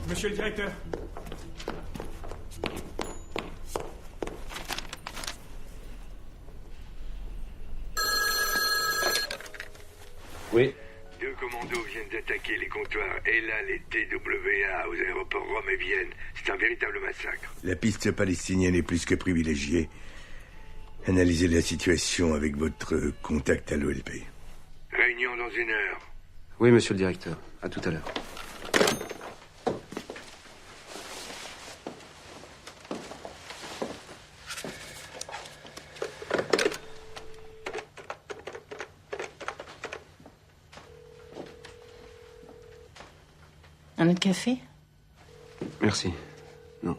Monsieur le directeur. Oui. Deux commandos viennent d'attaquer les comptoirs ELAL et TWA aux aéroports Rome et Vienne. C'est un véritable massacre. La piste palestinienne est plus que privilégiée. Analysez la situation avec votre contact à l'OLP. Réunion dans 1 heure. Oui, monsieur le directeur. À tout à l'heure. Un autre café? Merci. Non.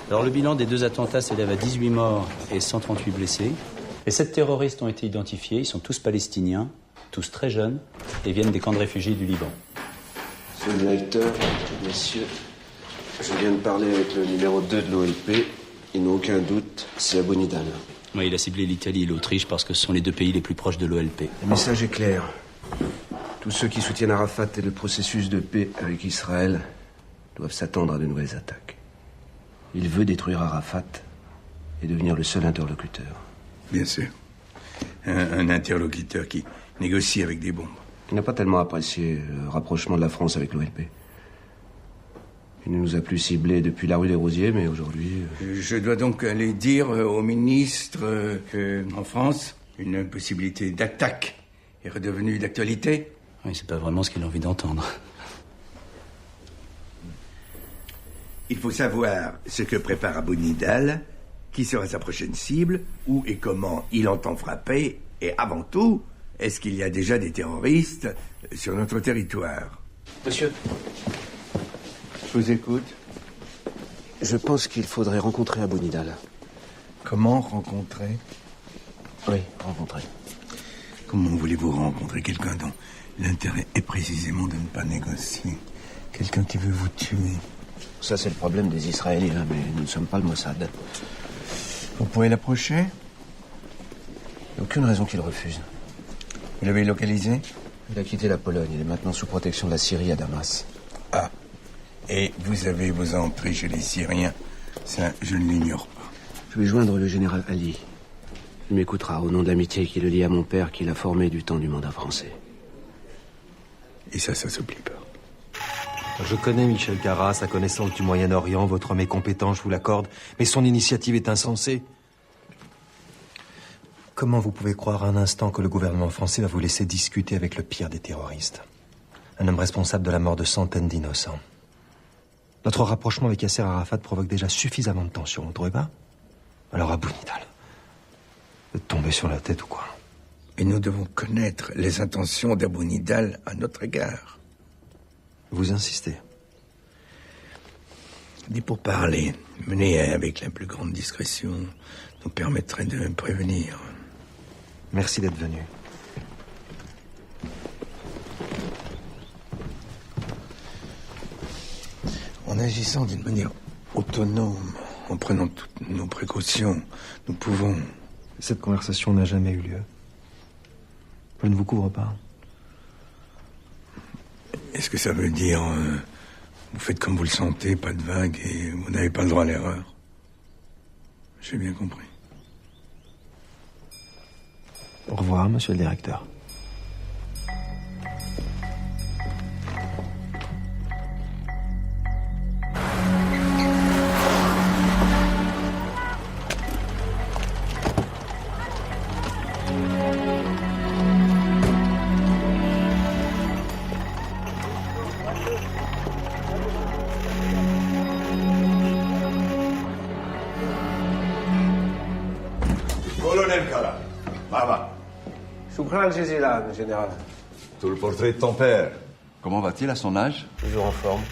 Alors le bilan des 2 attentats s'élève à 18 morts et 138 blessés. Les 7 terroristes ont été identifiés, ils sont tous palestiniens, tous très jeunes, et viennent des camps de réfugiés du Liban. Monsieur le directeur, messieurs, je viens de parler avec le numéro 2 de l'OLP. Ils n'ont aucun doute, c'est Abu Nidal. Oui, il a ciblé l'Italie et l'Autriche parce que ce sont les 2 pays les plus proches de l'OLP. Le message est clair. Tous ceux qui soutiennent Arafat et le processus de paix avec Israël doivent s'attendre à de nouvelles attaques. Il veut détruire Arafat et devenir le seul interlocuteur. Bien sûr. Un interlocuteur qui négocie avec des bombes. Il n'a pas tellement apprécié le rapprochement de la France avec l'OLP. Il ne nous a plus ciblés depuis la rue des Rosiers, mais aujourd'hui... Je dois donc aller dire au ministre qu'en France, une possibilité d'attaque est redevenue d'actualité. Oui, c'est pas vraiment ce qu'il a envie d'entendre. Il faut savoir ce que prépare Abu Nidal, qui sera sa prochaine cible, où et comment il entend frapper, et avant tout, est-ce qu'il y a déjà des terroristes sur notre territoire? Monsieur, je vous écoute. Je pense qu'il faudrait rencontrer Abu Nidal. Comment rencontrer? Oui, rencontrer. Comment voulez-vous rencontrer quelqu'un dont l'intérêt est précisément de ne pas négocier? Quelqu'un qui veut vous tuer? Ça, c'est le problème des Israéliens, mais nous ne sommes pas le Mossad. Vous pouvez l'approcher? Il n'y a aucune raison qu'il refuse. Vous l'avez localisé? Il a quitté la Pologne. Il est maintenant sous protection de la Syrie à Damas. Ah. Et vous avez vos entrées chez les Syriens. Ça, je ne l'ignore pas. Je vais joindre le général Ali. Il m'écoutera au nom de l'amitié qui le lie à mon père, qu'il a formé du temps du mandat français. Et ça s'oublie pas. Je connais Michel Carras, sa connaissance du Moyen-Orient. Votre homme est compétent, je vous l'accorde. Mais son initiative est insensée. Comment vous pouvez croire un instant que le gouvernement français va vous laisser discuter avec le pire des terroristes? Un homme responsable de la mort de centaines d'innocents. Notre rapprochement avec Yasser Arafat provoque déjà suffisamment de tension, vous ne trouvez pas? Alors Abu Nidal, vous êtes tombé sur la tête ou quoi? Et nous devons connaître les intentions d'Abu Nidal à notre égard. Vous insistez. Des pourparlers menés avec la plus grande discrétion nous permettraient de prévenir. Merci d'être venu. En agissant d'une manière autonome, en prenant toutes nos précautions, nous pouvons... Cette conversation n'a jamais eu lieu. Je ne vous couvre pas. Est-ce que ça veut dire... vous faites comme vous le sentez, pas de vague, et vous n'avez pas le droit à l'erreur? J'ai bien compris. Au revoir, monsieur le directeur. colonel Kara. Baba. Shukran Jezilan, général. Tout le portrait de ton père. Comment va-t-il à son âge? Toujours en forme.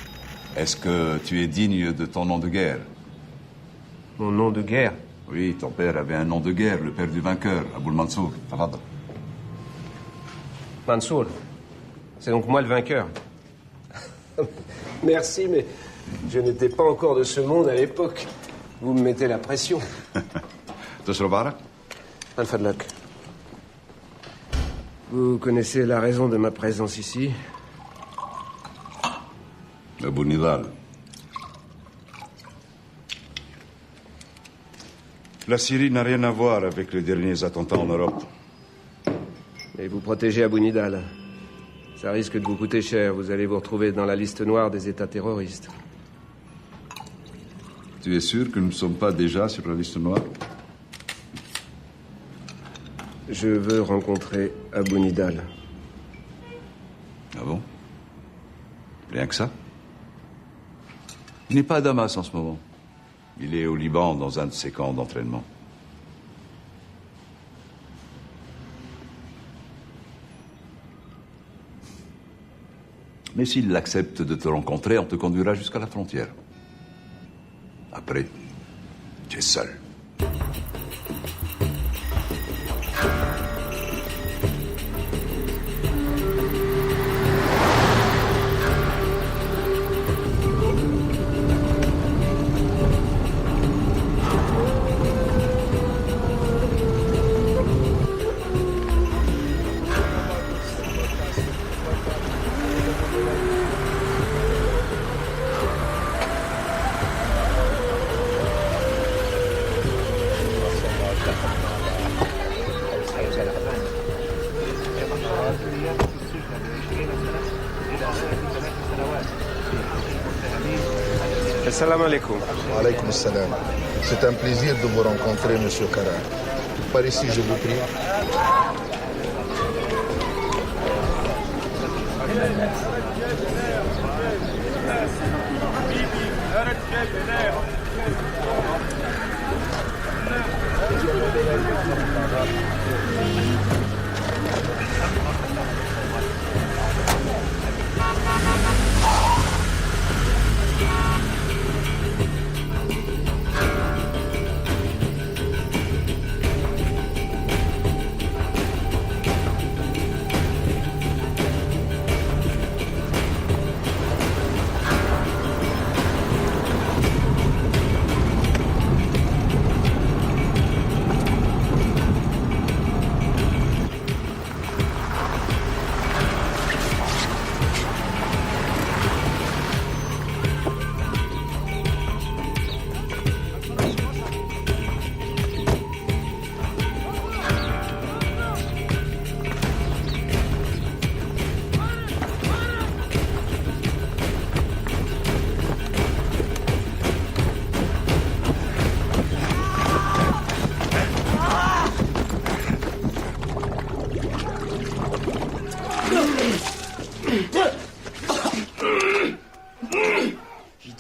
Est-ce que tu es digne de ton nom de guerre? Mon nom de guerre? Oui, ton père avait un nom de guerre, le père du vainqueur, Aboul Mansour. Tafadal. Mansour. C'est donc moi le vainqueur. Merci, mais je n'étais pas encore de ce monde à l'époque. Vous me mettez la pression. Toshrobara? Al-Fadlak. Vous connaissez la raison de ma présence ici? Abou Nidal. La Syrie n'a rien à voir avec les derniers attentats en Europe. Et vous protégez Abou Nidal. Ça risque de vous coûter cher. Vous allez vous retrouver dans la liste noire des États terroristes. Tu es sûr que nous ne sommes pas déjà sur la liste noire? Je veux rencontrer Abou Nidal. Ah bon? Rien que ça? Il n'est pas à Damas en ce moment. Il est au Liban dans un de ses camps d'entraînement. Mais s'il accepte de te rencontrer, on te conduira jusqu'à la frontière. Après, tu es seul. Assalamu alaikum. Wa alaykoum assalam. C'est un plaisir de vous rencontrer, monsieur Kara. Par ici, je vous prie.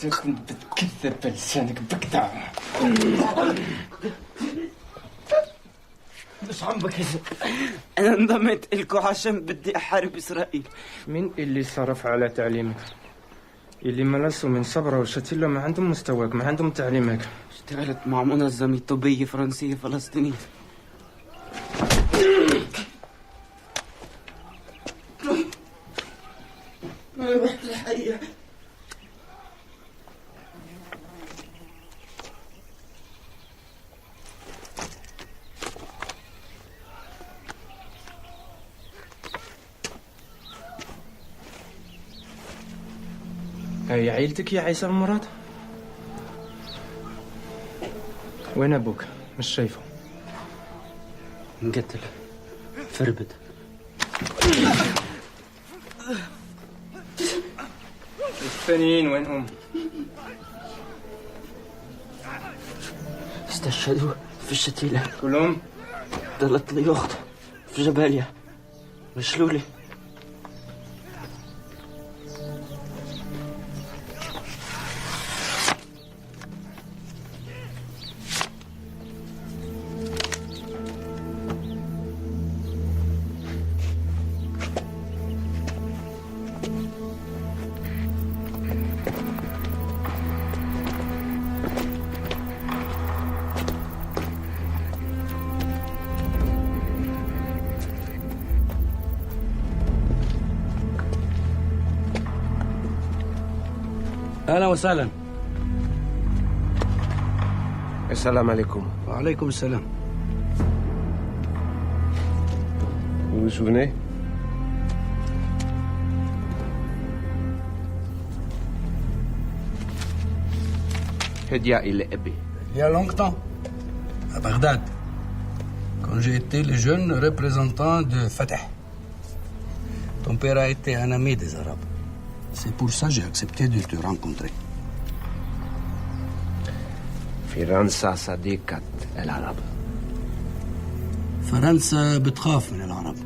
تكون بتكذب بلسانك بكتع. مش عم بكذب. أنا انضميت إلكو عشان بدي أحارب إسرائيل. مين اللي صرف على تعليمك؟ اللي ملسوا من صبرا وشتيلا ما عندهم مستواك، ما عندهم تعليمك. اشتغلت مع منظمة طبية فرنسية فلسطينية. أنا رحت الحقيقة. هاي عيلتك يا عيسى المراد؟ وين أبوك؟ مش شايفه. انقتل. فربد. الثانيين وينهم؟ استشهدوا في الشتيلة. كلهم؟ ضلت لي أخت في جباليا. مشلولي. أهلا وسهلا. السلام عليكم. وعليكم السلام. Vous vous souvenez? Hedia il Ebi. Il y a longtemps, à Bagdad, quand j'ai été le jeune représentant de Fatah. Ton père a été un ami des Arabes. C'est pour ça que j'ai accepté de te rencontrer. فرنسا صديقة العرب. فرنسا بتخاف من العرب.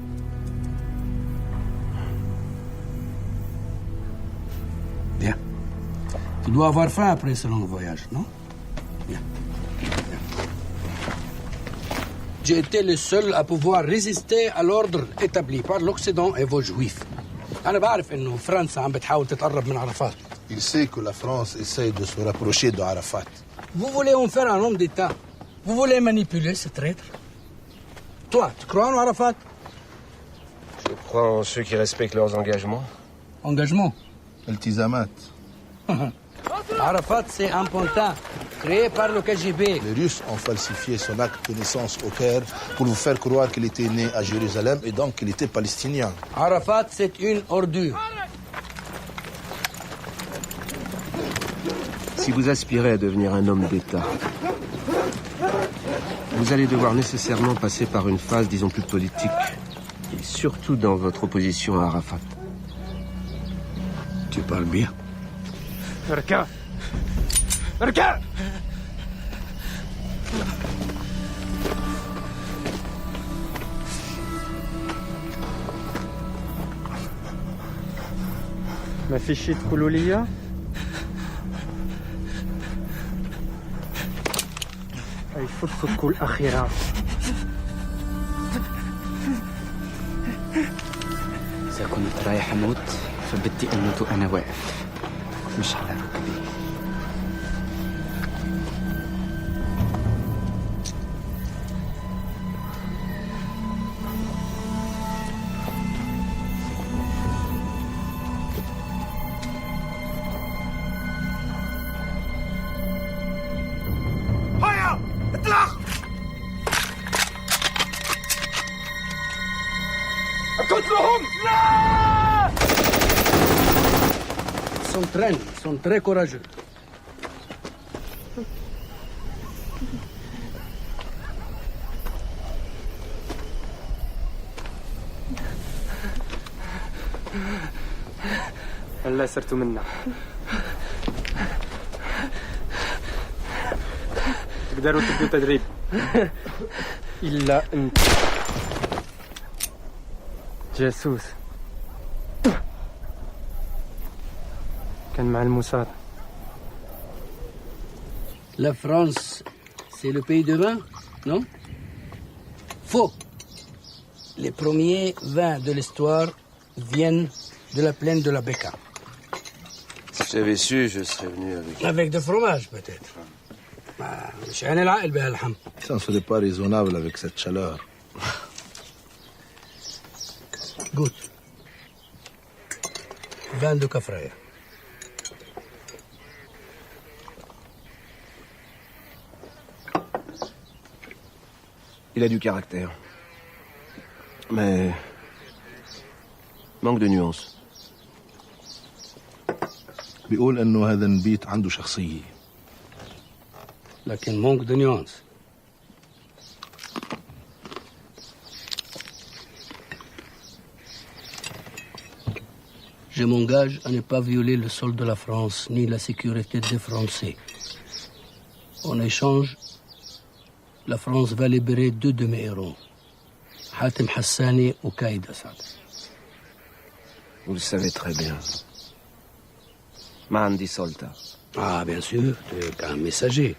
Bien. Tu dois avoir faim après ce long voyage, non? Bien. Bien. J'ai été le seul à pouvoir résister à l'ordre établi par l'Occident et vos juifs. أنا بعرف إنه فرنسا عم بتحاول تتقرب من عرفات. Il sait que la France essaye de se rapprocher de Arafat. Vous voulez en faire un homme d'État. Vous voulez manipuler ce traître. Toi, tu crois en Arafat? Je crois en ceux qui respectent leurs engagements. Engagement? التزامات. Arafat, c'est un pantin créé par le KGB. Les Russes ont falsifié son acte de naissance au Caire pour vous faire croire qu'il était né à Jérusalem et donc qu'il était palestinien. Arafat, c'est une ordure. Si vous aspirez à devenir un homme d'État, vous allez devoir nécessairement passer par une phase, disons, plus politique. Et surtout dans votre opposition à Arafat. Tu parles bien. اركع اركع. ما في شي تقولوا ليا؟ هاي فرصتكم الأخيرة. إذا كنت رايح أموت فبدي أموت وأنا واقف مش على ركبي. هيا اطلق. اقتلهم. لا. Ils sont très courageux. هلا سرتوا منا. تقدروا تبدوا تدريب. إلا أنت جاسوس كان مع الموساد. La France, c'est le pays de vin, non? Faux. Les premiers vins de l'histoire viennent de la plaine de la Bekaa. Si j'avais su, je serais venu avec... Avec du fromage, peut-être. مش عين العقل بهالحم. Ça ne serait pas raisonnable avec cette chaleur. Goûte. Vin de Kafraya. Il a du caractère. Mais... manque de nuances. بيقول انه هذا النبيت عنده شخصية. لكن manque de nuances. Je m'engage à ne pas violer le sol de la France ni la sécurité des Français. En échange, la France va libérer 2 de mes héros, Hatem Hassani ou Kaïd Assad. Vous le savez très bien. Mahdi Solta. Ah, bien sûr, tu es un messager.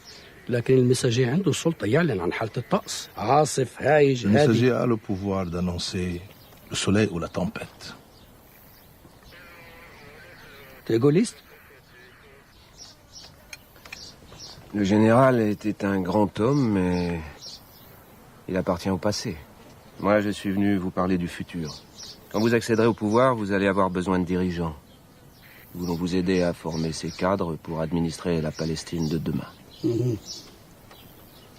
لكن المساجي عنده السلطة يعلن عن حالة الطقس. عاصف هايج Le messager هادي. a le pouvoir d'annoncer le soleil ou la tempête. Tu es gaulliste? Le général était un grand homme, mais il appartient au passé. Moi, je suis venu vous parler du futur. Quand vous accéderez au pouvoir, vous allez avoir besoin de dirigeants. Nous voulons vous aider à former ces cadres pour administrer la Palestine de demain.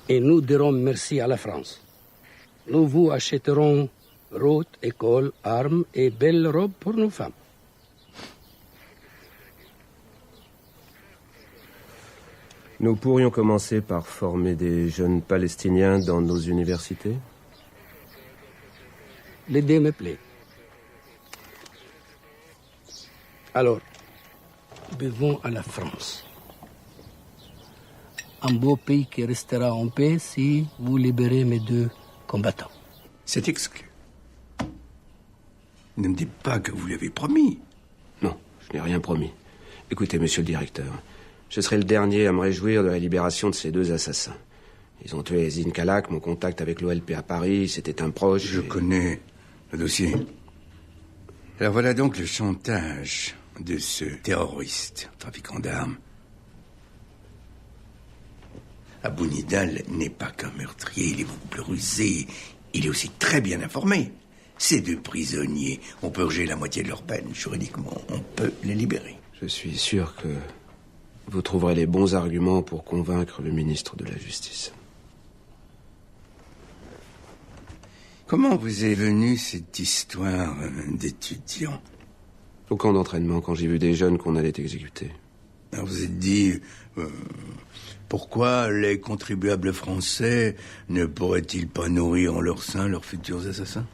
Et nous dirons merci à la France. Nous vous achèterons routes, écoles, armes et belles robes pour nos femmes. Nous pourrions commencer par former des jeunes Palestiniens dans nos universités. L'idée me plaît. Alors, buvons à la France. Un beau pays qui restera en paix si vous libérez mes 2 combattants. C'est exclu. Ne me dites pas que vous l'avez promis. Non, je n'ai rien promis. Écoutez, monsieur le directeur, je serai le dernier à me réjouir de la libération de ces 2 assassins. Ils ont tué Zine Kalak, mon contact avec l'OLP à Paris, c'était un proche. Je connais le dossier. Alors voilà donc le chantage de ce terroriste, trafiquant d'armes. Abou Nidal n'est pas qu'un meurtrier, il est beaucoup plus rusé. Il est aussi très bien informé. Ces 2 prisonniers ont purgé la moitié de leur peine. Juridiquement, on peut les libérer. Je suis sûr que vous trouverez les bons arguments pour convaincre le ministre de la Justice. Comment vous est venue cette histoire d'étudiants? Au camp d'entraînement, quand j'ai vu des jeunes qu'on allait exécuter. Alors vous êtes dit... pourquoi les contribuables français ne pourraient-ils pas nourrir en leur sein leurs futurs assassins?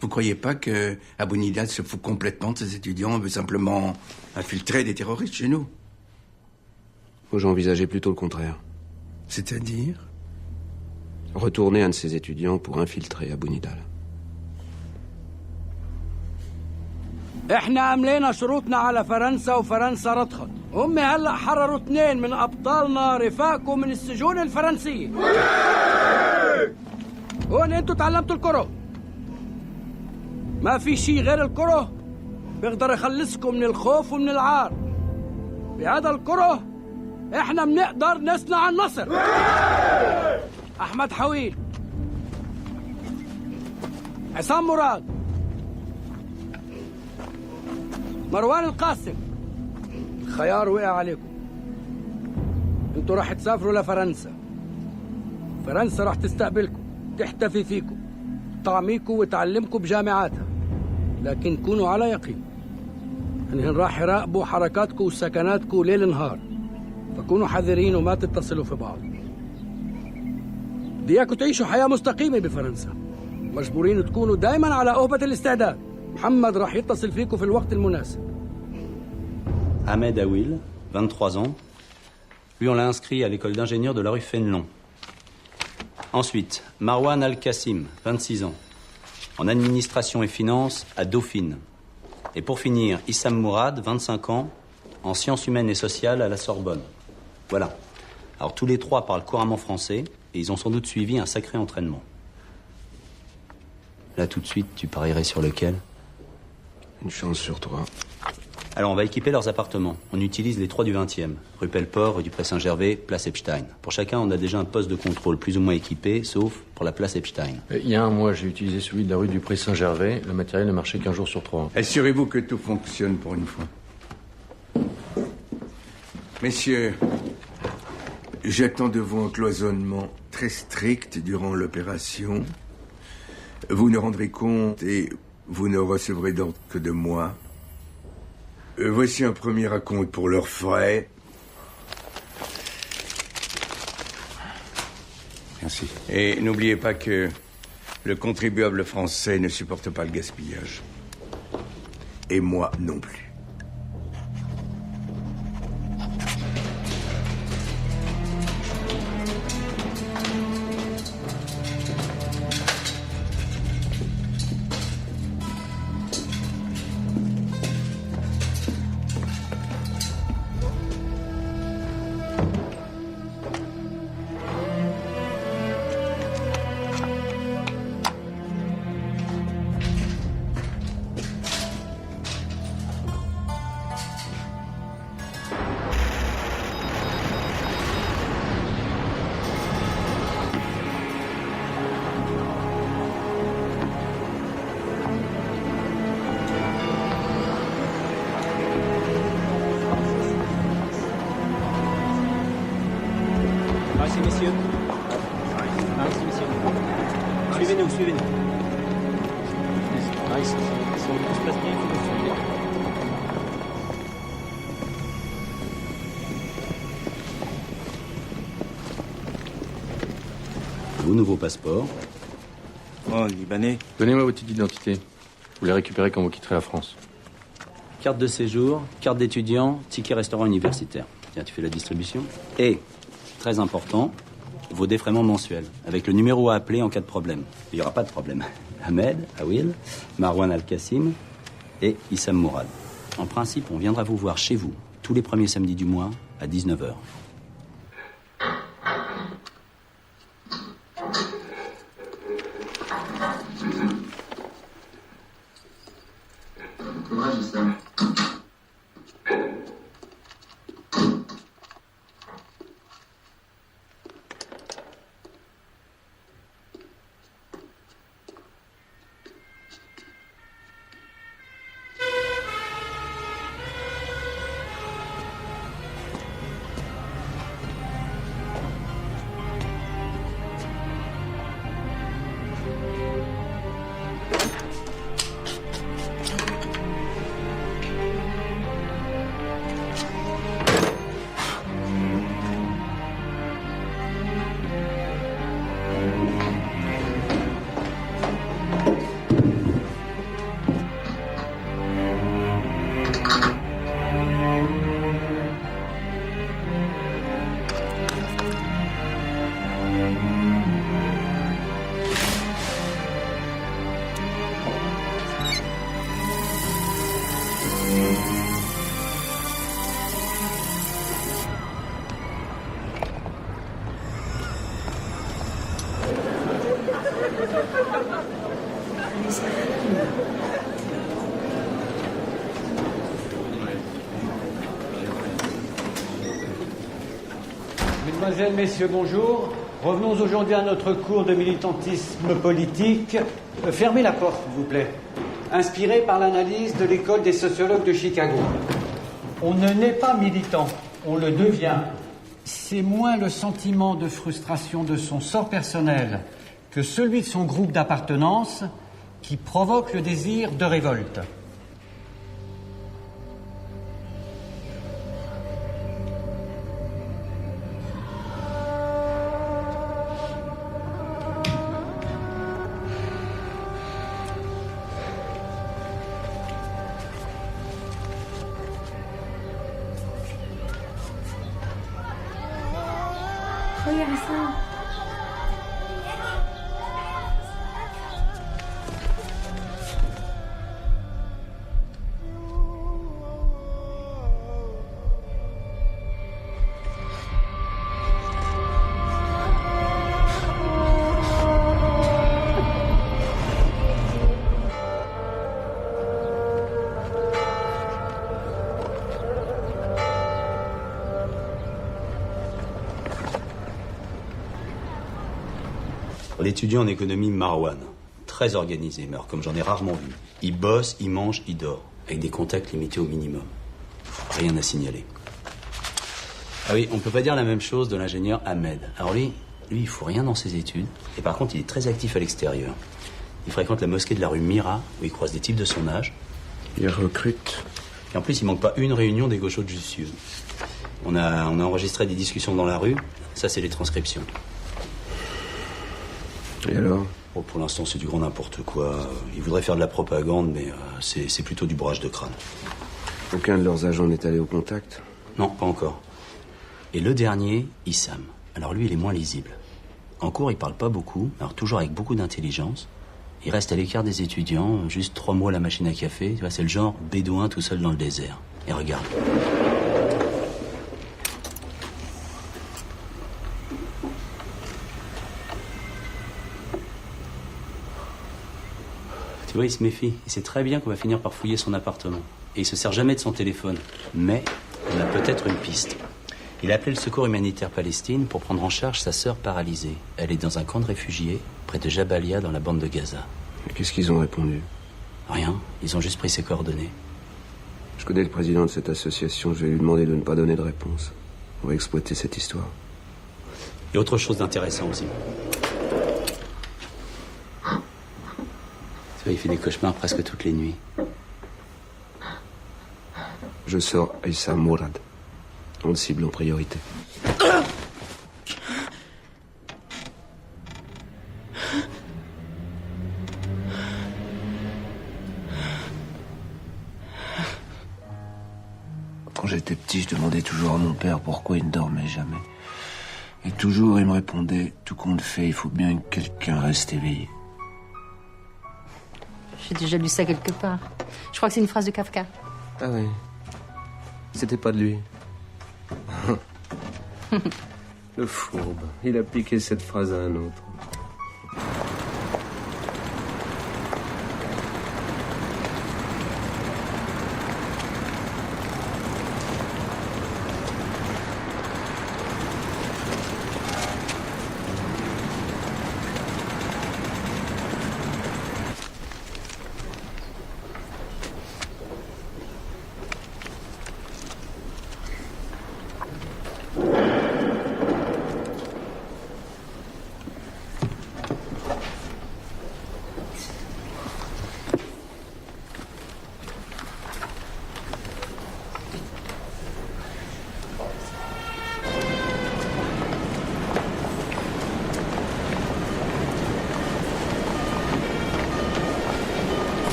Vous croyez pas que Abou Nidal se fout complètement de ses étudiants et veut simplement infiltrer des terroristes chez nous? Moi, j'envisageais plutôt le contraire. C'est-à-dire? Retourner un de ses étudiants pour infiltrer Abou Nidal. احنا املينا شروطنا على فرنسا وفرنسا رضخت. هم هلا حرروا 2 من ابطالنا رفاقكم من السجون الفرنسيه. هون انتوا تعلمتوا الكره. ما في شيء غير الكره بيقدر يخلصكم من الخوف ومن العار. بهذا الكره احنا بنقدر نصنع النصر. احمد حويل، عصام مراد، مروان القاسم. الخيار وقع عليكم. انتوا راح تسافروا لفرنسا. فرنسا راح تستقبلكم، تحتفي فيكم، تعميكم وتعلمكم بجامعاتها. لكن كونوا على يقين انهم راح يراقبوا حركاتكم وسكناتكم ليل نهار. فكونوا حذرين وما تتصلوا في بعض. بدي اياكم تعيشوا حياة مستقيمة بفرنسا. مجبورين تكونوا دايما على أهبة الاستعداد. محمد راح يتصل فيكم في الوقت المناسب. Ahmed Awil, 23 ans. Lui, on l'a inscrit à l'école d'ingénieurs de la rue Fénelon. Ensuite, Marwan Al-Kassim, 26 ans. En administration et finance à Dauphine. Et pour finir, Issam Mourad, 25 ans. En sciences humaines et sociales à la Sorbonne. Voilà. Alors tous les 3 parlent couramment français et ils ont sans doute suivi un sacré entraînement. Là, tout de suite, tu parierais sur lequel? Une chance sur 3. Alors, on va équiper leurs appartements. On utilise les 3 du 20e. Rue Pelleport, rue du Pré-Saint-Gervais, place Epstein. Pour chacun, on a déjà un poste de contrôle plus ou moins équipé, sauf pour la place Epstein. Il y a un mois, j'ai utilisé celui de la rue du Pré-Saint-Gervais. Le matériel ne marchait qu'1 jour sur 3. Assurez-vous que tout fonctionne pour une fois. Messieurs, j'attends de vous un cloisonnement très strict durant l'opération. Vous ne rendrez compte et vous ne recevrez d'ordre que de moi. Voici un premier acompte pour leurs frais. Merci. Et n'oubliez pas que le contribuable français ne supporte pas le gaspillage. Et moi non plus. Suivez-nous, suivez-nous. Nice. Si tout se passe bien, il faut nous suivre. Vos nouveaux passeports. Oh, Libanais. Donnez-moi votre identité. Vous les récupérez quand vous quitterez la France. Carte de séjour, carte d'étudiant, ticket restaurant universitaire. Tiens, tu fais la distribution. Et, très important, vos défraiements mensuels, avec le numéro à appeler en cas de problème. Il n'y aura pas de problème. Ahmed, Awil, Marwan Al-Qassim et Issam Mourad. En principe, on viendra vous voir chez vous, tous les premiers samedis du mois, à 19h. Mesdemoiselles, Messieurs, bonjour. Revenons aujourd'hui à notre cours de militantisme politique. Fermez la porte, s'il vous plaît. Inspiré par l'analyse de l'école des sociologues de Chicago. On ne naît pas militant, on le devient. C'est moins le sentiment de frustration de son sort personnel que celui de son groupe d'appartenance qui provoque le désir de révolte. L'étudiant en économie Marwan, très organisé, mais alors comme j'en ai rarement vu. Il bosse, il mange, il dort, avec des contacts limités au minimum. Rien à signaler. Ah oui, on peut pas dire la même chose de l'ingénieur Ahmed. Alors lui, il fout rien dans ses études, et par contre, il est très actif à l'extérieur. Il fréquente la mosquée de la rue Mira, où il croise des types de son âge. Il recrute. Et en plus, il manque pas une réunion des gauchos de Jussieu. On a enregistré des discussions dans la rue, ça c'est les transcriptions. Et alors? Bon, pour l'instant, c'est du grand n'importe quoi. Ils voudraient faire de la propagande, mais c'est plutôt du bourrage de crâne. Aucun de leurs agents n'est allé au contact? Non, pas encore. Et le dernier, Issam. Alors lui, il est moins lisible. En cours, il parle pas beaucoup, alors toujours avec beaucoup d'intelligence. Il reste à l'écart des étudiants, juste 3 mots à la machine à café. Tu vois, c'est le genre bédouin tout seul dans le désert. Et regarde. Tu vois, il se méfie. Il sait très bien qu'on va finir par fouiller son appartement. Et il se sert jamais de son téléphone. Mais on a peut-être une piste. Il a appelé le secours humanitaire Palestine pour prendre en charge sa sœur paralysée. Elle est dans un camp de réfugiés, près de Jabalia, dans la bande de Gaza. Et qu'est-ce qu'ils ont répondu? Rien. Ils ont juste pris ses coordonnées. Je connais le président de cette association. Je vais lui demander de ne pas donner de réponse. On va exploiter cette histoire. Et autre chose d'intéressant aussi. il fait des cauchemars presque toutes les nuits. Je sors Aïssa Mourad. On le cible en priorité. Quand j'étais petit, je demandais toujours à mon père pourquoi il ne dormait jamais. Et toujours, il me répondait, tout compte fait, il faut bien que quelqu'un reste éveillé. J'ai déjà lu ça quelque part. Je crois que c'est une phrase de Kafka. Ah oui. C'était pas de lui. Le fourbe. Il a piqué cette phrase à un autre.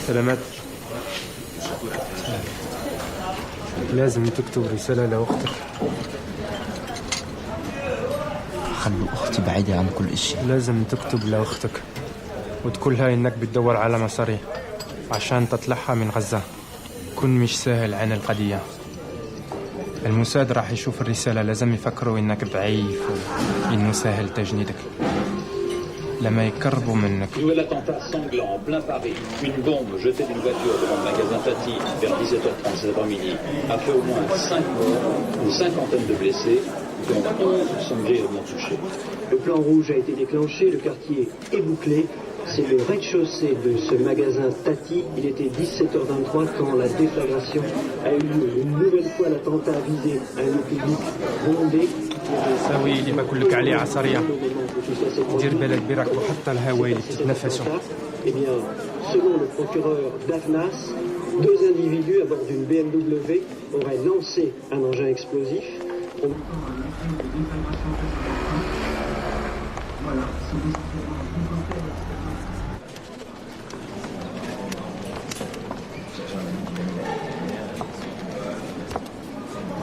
سلامات. لازم تكتب رسالة لأختك. خلوا أختي بعيدة عن كل شيء. لازم تكتب لأختك وتقولها إنك بتدور على مصاري عشان تطلعها من غزة. كن مش سهل عن القضية. الموساد راح يشوف الرسالة، لازم يفكروا إنك ضعيف وإنه سهل تجنيدك. لما يقربوا منك. Nouvel attentat sanglant en plein Paris. Une bombe jetée d'une voiture devant le magasin Tati vers 17h30 cet après-midi a fait au moins 5 morts, une cinquantaine de blessés, dont 11 sont grièvement touchés. Le plan rouge a été déclenché, le quartier est bouclé. C'est le rez-de-chaussée de ce magasin Tati. Il était 17h23 quand la déflagration a eu lieu. Une nouvelle fois, l'attentat a visé un lieu public bondé. سوي اللي بقول لك عليه عصرية. دير بالك برك وحتى الهواء اللي بتتنفسوا. Eh bien, selon le procureur d'Afnas, 2 individus à bord d'une BMW auraient lancé un engin explosif.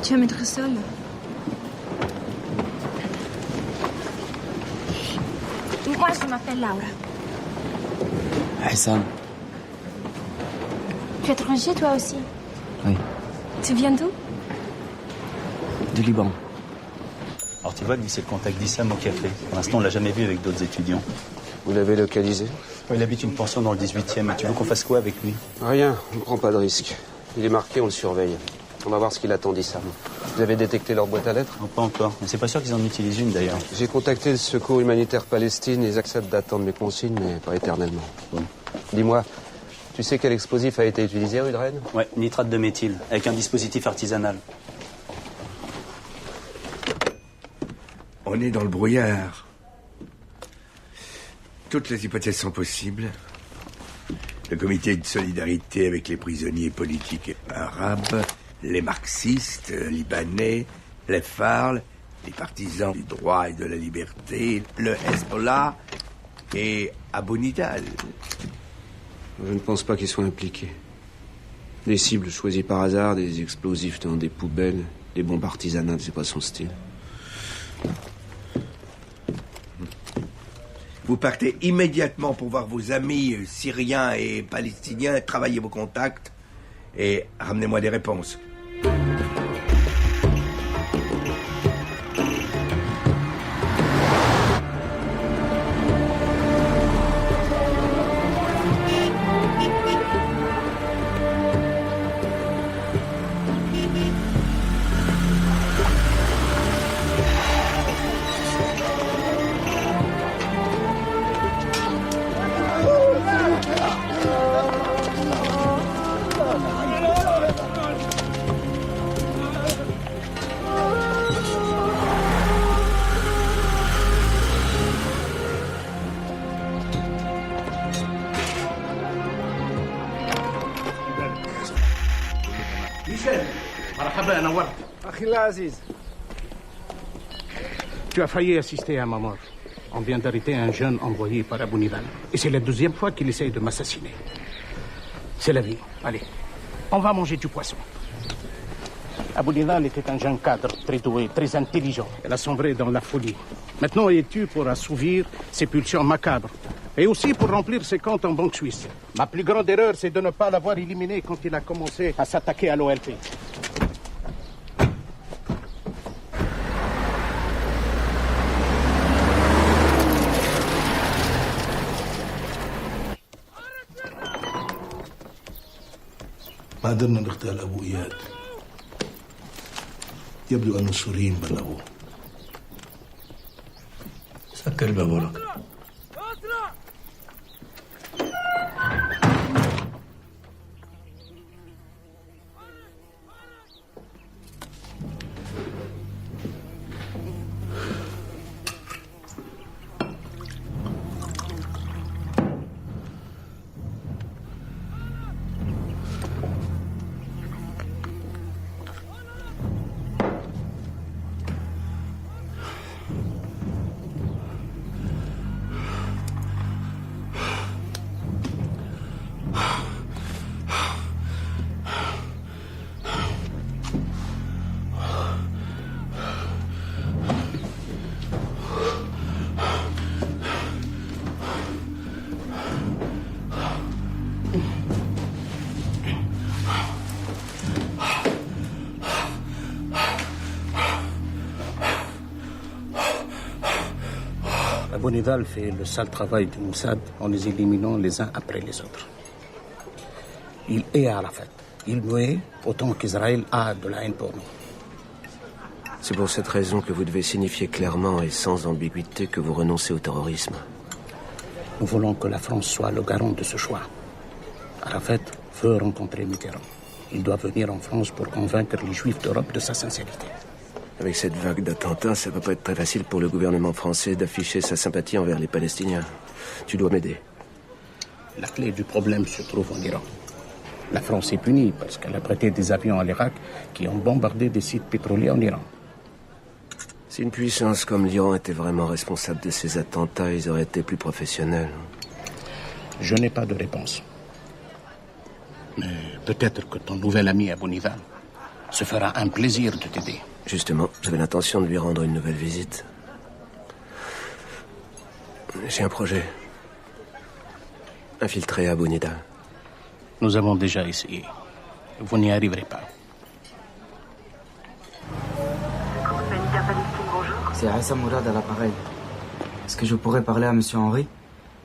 Tu vas mettre seul. Moi, je m'appelle Laura. Hassan. Tu es étranger, toi aussi? Oui. Tu viens d'où? Du Liban. Alors tu vois, lui, c'est le contact d'Issam au café. Pour l'instant, on l'a jamais vu avec d'autres étudiants. Vous l'avez localisé? Il habite une pension dans le 18e. Tu veux qu'on fasse quoi avec lui? Rien, on ne prend pas de risque. Il est marqué, on le surveille. On va voir ce qu'il attend d'Issam. Vous avez détecté leur boîte à lettres? Non, pas encore. Mais c'est pas sûr qu'ils en utilisent une, d'ailleurs. J'ai contacté le Secours humanitaire Palestine. Ils acceptent d'attendre mes consignes, mais pas éternellement. Bon. Dis-moi, tu sais quel explosif a été utilisé, rue de Rennes? Ouais, nitrate de méthyle, avec un dispositif artisanal. On est dans le brouillard. Toutes les hypothèses sont possibles. Le comité de solidarité avec les prisonniers politiques arabes, les marxistes libanais, les FARL, les partisans du droit et de la liberté, le Hezbollah et Abu Nidal. Je ne pense pas qu'ils soient impliqués. Des cibles choisies par hasard, des explosifs dans des poubelles, des bombes artisanales, c'est pas son style. Vous partez immédiatement pour voir vos amis syriens et palestiniens, travaillez vos contacts et ramenez-moi des réponses. Tu as failli assister à ma mort. On vient d'arrêter un jeune envoyé par Abou Nidal. Et c'est la deuxième fois qu'il essaye de m'assassiner. C'est la vie. Allez, on va manger du poisson. Abou Nidal était un jeune cadre très doué, très intelligent. Elle a sombré dans la folie. Maintenant, il est tu pour assouvir ses pulsions macabres. Et aussi pour remplir ses comptes en banque suisse. Ma plus grande erreur, c'est de ne pas l'avoir éliminé quand il a commencé à s'attaquer à l'OLP. ما قدرنا نغتال أبو إياد. يبدو أن السوريين بلغوا. سكر الباب وراك. Abou Nidal fait le sale travail du Mossad en les éliminant les uns après les autres. Il est Arafat. Il nous hait autant qu'Israël a de la haine pour nous. C'est pour cette raison que vous devez signifier clairement et sans ambiguïté que vous renoncez au terrorisme. Nous voulons que la France soit le garant de ce choix. Arafat veut rencontrer Mitterrand. Il doit venir en France pour convaincre les Juifs d'Europe de sa sincérité. Avec cette vague d'attentats, ça va pas être très facile pour le gouvernement français d'afficher sa sympathie envers les Palestiniens. Tu dois m'aider. La clé du problème se trouve en Iran. La France est punie parce qu'elle a prêté des avions à l'Irak qui ont bombardé des sites pétroliers en Iran. Si une puissance comme l'Iran était vraiment responsable de ces attentats, ils auraient été plus professionnels. Je n'ai pas de réponse. Mais peut-être que ton nouvel ami Abou Nidal se fera un plaisir de t'aider. Justement, j'avais l'intention de lui rendre une nouvelle visite. J'ai un projet. Infiltrer Abou Nidal. Nous avons déjà essayé. Vous n'y arriverez pas. C'est Aïssa Mourad à l'appareil. Est-ce que je pourrais parler à Monsieur Henry?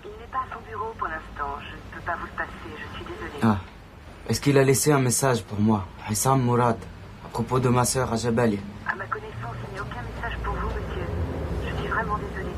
Il n'est pas à son bureau pour l'instant. Je ne peux pas vous le passer. Je suis désolée. Ah. Est-ce qu'il a laissé un message pour moi, Aïssa Mourad, à propos de ma sœur à Jabali? À ma connaissance, il n'y a aucun message pour vous, monsieur. Je suis vraiment désolée.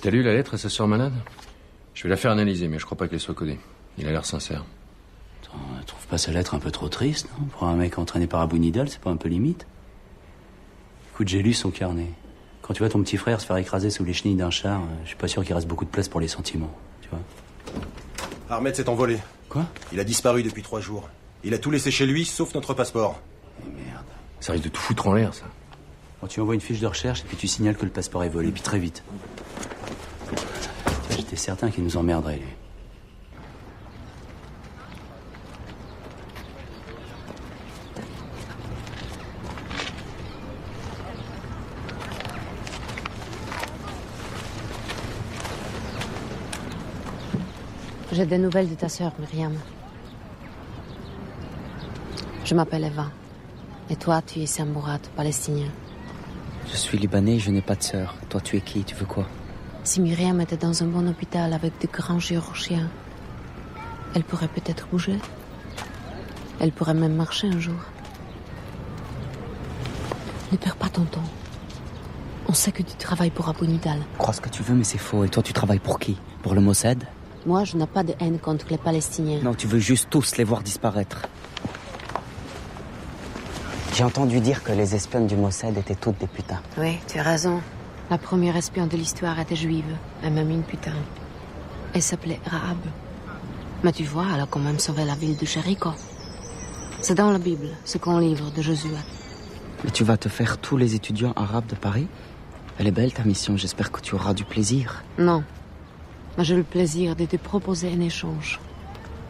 T'as lu la lettre à sa sœur malade? Je vais la faire analyser, mais je crois pas qu'elle soit codée. Il a l'air sincère. Attends, trouve pas sa lettre un peu trop triste, non? Pour un mec entraîné par Abou Nidal, c'est pas un peu limite? Écoute, j'ai lu son carnet. Quand tu vois ton petit frère se faire écraser sous les chenilles d'un char, je suis pas sûr qu'il reste beaucoup de place pour les sentiments, tu vois. Ahmed s'est envolé. Quoi? Il a disparu depuis 3 jours. Il a tout laissé chez lui, sauf notre passeport. Merde. Ça risque de tout foutre en l'air, ça. Bon, tu envoies une fiche de recherche et puis tu signales que le passeport est volé, puis très vite. J'étais certain qu'il nous emmerderait, lui. J'ai des nouvelles de ta sœur, Myriam. Je m'appelle Eva. Et toi, tu es Sam Mourad, palestinien. Je suis libanais, je n'ai pas de sœur. Toi, tu es qui? Tu veux quoi? Si Myriam était dans un bon hôpital avec de grands chirurgiens, elle pourrait peut-être bouger. Elle pourrait même marcher un jour. Ne perds pas ton temps. On sait que tu travailles pour Abu Nidal. Crois ce que tu veux, mais c'est faux. Et toi, tu travailles pour qui? Pour le Mossad? Moi, je n'ai pas de haine contre les Palestiniens. Non, tu veux juste tous les voir disparaître. J'ai entendu dire que les espionnes du Mossad étaient toutes des putains. Oui, tu as raison. La première espionne de l'histoire était juive. Et même une putain. Elle s'appelait Rahab. Mais tu vois, elle a quand même sauvé la ville de Jéricho. C'est dans la Bible, ce qu'on livre de Josué. Mais tu vas te faire tous les étudiants arabes de Paris? Elle est belle ta mission, j'espère que tu auras du plaisir. Non. Mais j'ai le plaisir de te proposer un échange.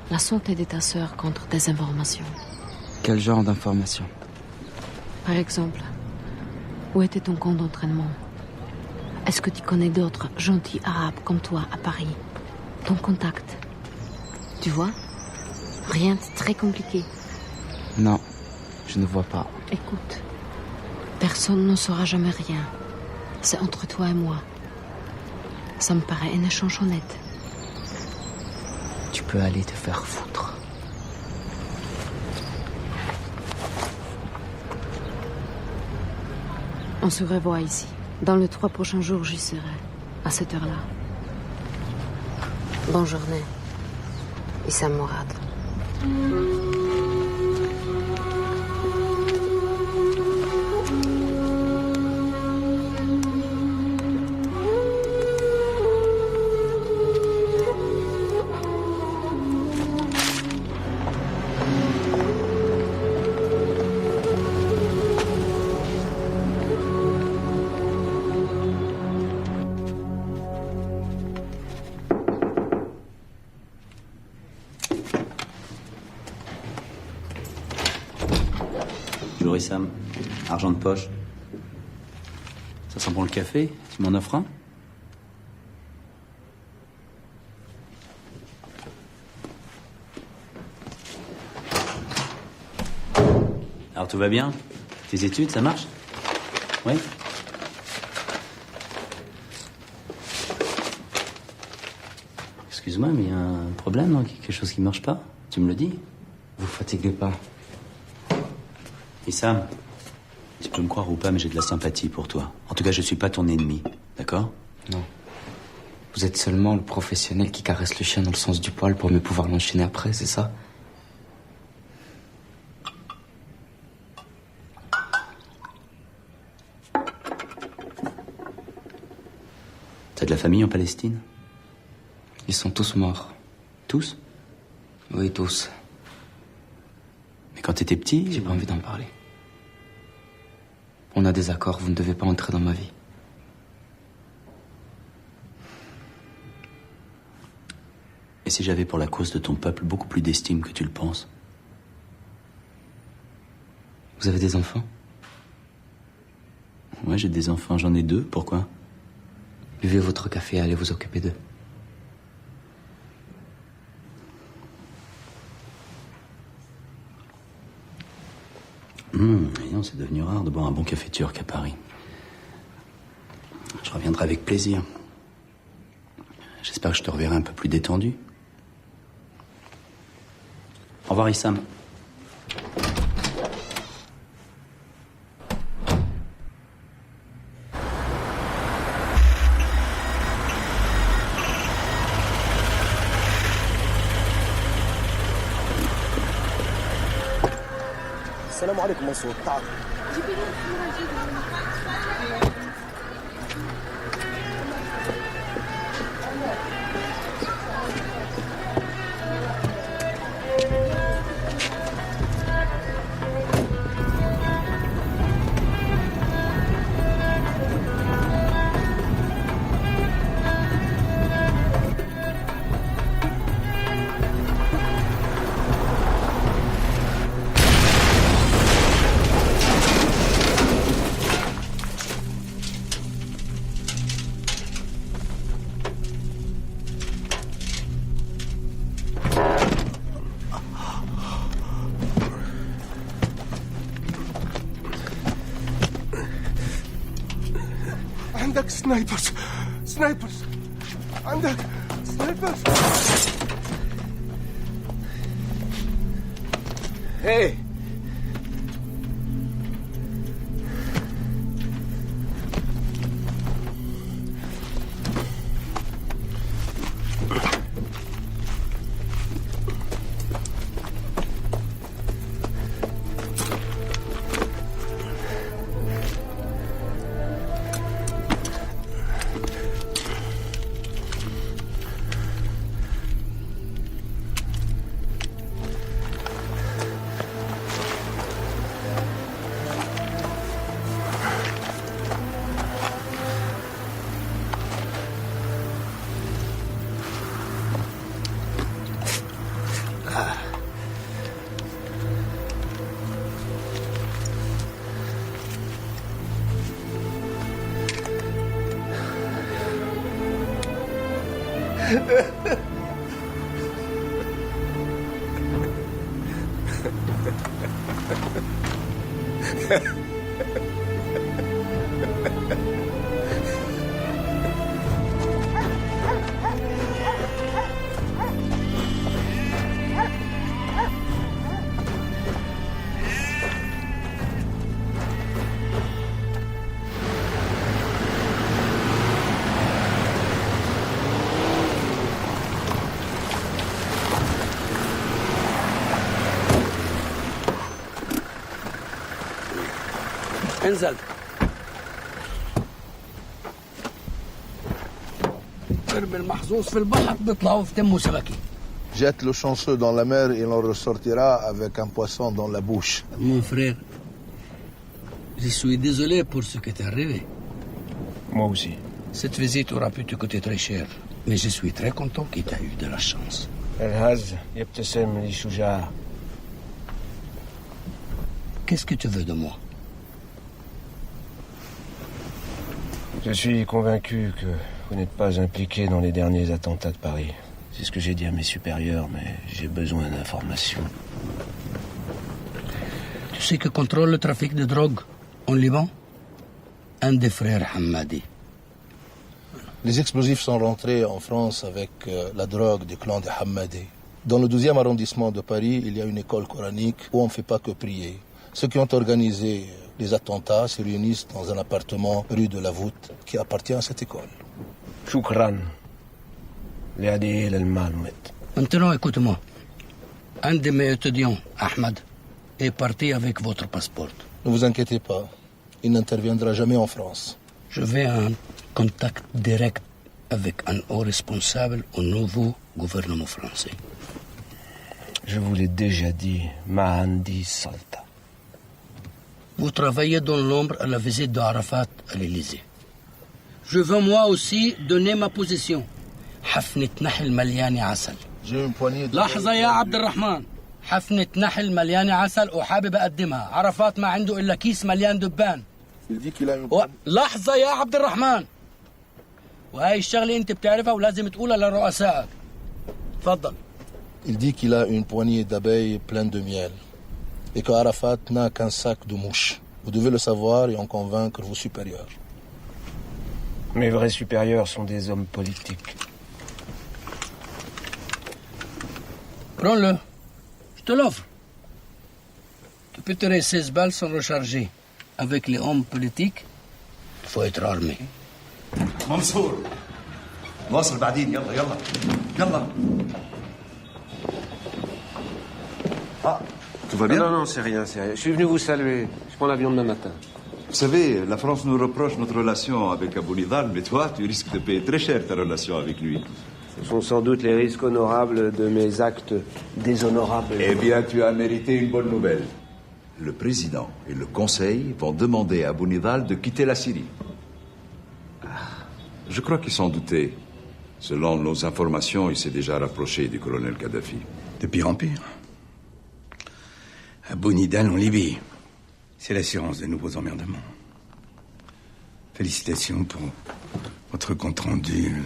La santé de ta sœur contre des informations. Quel genre d'informations? Par exemple, où était ton camp d'entraînement? Est-ce que tu connais d'autres gentils arabes comme toi à Paris? Ton contact? Tu vois? Rien de très compliqué. Non, je ne vois pas. Écoute, personne ne saura jamais rien. C'est entre toi et moi. Ça me paraît un échange honnête. Tu peux aller te faire foutre. On se revoit ici. Dans les 3 prochains jours, j'y serai. À cette heure-là. Bonne journée. Issam Mourad. Bonjour Issam. Argent de poche. Ça sent bon le café? Tu m'en offres un? Alors tout va bien? Tes études, ça marche? Oui? Excuse-moi, mais il y a un problème, non? Quelque chose qui marche pas? Tu me le dis? Vous fatiguez pas. Issam, tu peux me croire ou pas, mais j'ai de la sympathie pour toi. En tout cas, je suis pas ton ennemi, d'accord? Non. Vous êtes seulement le professionnel qui caresse le chien dans le sens du poil pour mieux pouvoir l'enchaîner après, c'est ça? T'as de la famille en Palestine? Ils sont tous morts. Tous? Oui, tous. Mais quand t'étais petit... J'ai pas envie d'en parler. On a des accords, vous ne devez pas entrer dans ma vie. Et si j'avais pour la cause de ton peuple beaucoup plus d'estime que tu le penses? Vous avez des enfants? Ouais, j'ai des enfants, j'en ai 2, pourquoi? Buvez votre café et allez vous occuper d'eux. Non, c'est devenu rare de boire un bon café turc à Paris. Je reviendrai avec plaisir. J'espère que je te reverrai un peu plus détendu. Au revoir, Issam. السلام عليكم منصور تعال عندك سنايبرز عندك سنايبرز. Hey! انزل. ارمي المحظوظ في البحر بيطلعوا في تمه سمكي. Jette le chanceux dans la mer et il en ressortira avec un poisson dans la bouche. Mon frère, je suis désolé pour ce qui t'est arrivé. Moi aussi. Cette visite aura pu te coûter très cher, mais je suis très content qu'il t'ait eu de la chance. الهز يبتسم لشجاع. Qu'est-ce que tu veux de moi? Je suis convaincu que vous n'êtes pas impliqué dans les derniers attentats de Paris. C'est ce que j'ai dit à mes supérieurs, mais j'ai besoin d'informations. Tu sais que contrôle le trafic de drogue en Liban? Un des frères Hammadi. Les explosifs sont rentrés en France avec la drogue du clan des Hammadi. Dans le 12e arrondissement de Paris, il y a une école coranique où on ne fait pas que prier. Ceux qui ont organisé les attentats se réunissent dans un appartement rue de la Voûte qui appartient à cette école. Choukran. لهذه إلى المعلومات. Maintenant, écoute-moi. Un de mes étudiants, Ahmad, est parti avec votre passeport. Ne vous inquiétez pas. Il n'interviendra jamais en France. Je veux un contact direct avec un haut responsable au nouveau gouvernement français. Je vous l'ai déjà dit, Mahandi Salta. Vous travaillez dans l'ombre à la visite d'Arafat à l'Élysée. Je veux moi aussi donner ma position. حفنة نحل مليانة عسل. لحظة يا عبد الرحمن. حفنة نحل مليانة عسل وحابب أقدمها. عرفات ما عنده إلا كيس مليان دبان. لحظة يا عبد الرحمن. وهاي الشغلة أنت بتعرفها ولازم تقولها لرؤسائك. تفضل. Il dit qu'il a une poignée d'abeilles pleines de miel et que Arafat n'a qu'un sac de mouches. Vous devez le savoir et en convaincre vos supérieurs. Mes vrais supérieurs sont des hommes politiques. Prends-le. Je te l'offre. Tu peux tirer 16 balles sans recharger. Avec les hommes politiques, il faut être armé. منصور نواصل بعدين. يلا يلا يلا. Ah, tout va bien? Non, non, c'est rien, c'est rien. Je suis venu vous saluer. Je prends l'avion demain matin. Vous savez, la France nous reproche notre relation avec Abou Nidal, mais toi, tu risques de payer très cher ta relation avec lui. Ce sont sans doute les risques honorables de mes actes déshonorables. Eh bien, tu as mérité une bonne nouvelle. Le président et le conseil vont demander à Abou Nidal de quitter la Syrie. Je crois qu'ils s'en doutaient. Selon nos informations, il s'est déjà rapproché du colonel Kadhafi. De pire en pire. Abou Nidal en Libye. C'est l'assurance de nouveaux emmerdements. Félicitations pour votre compte-rendu.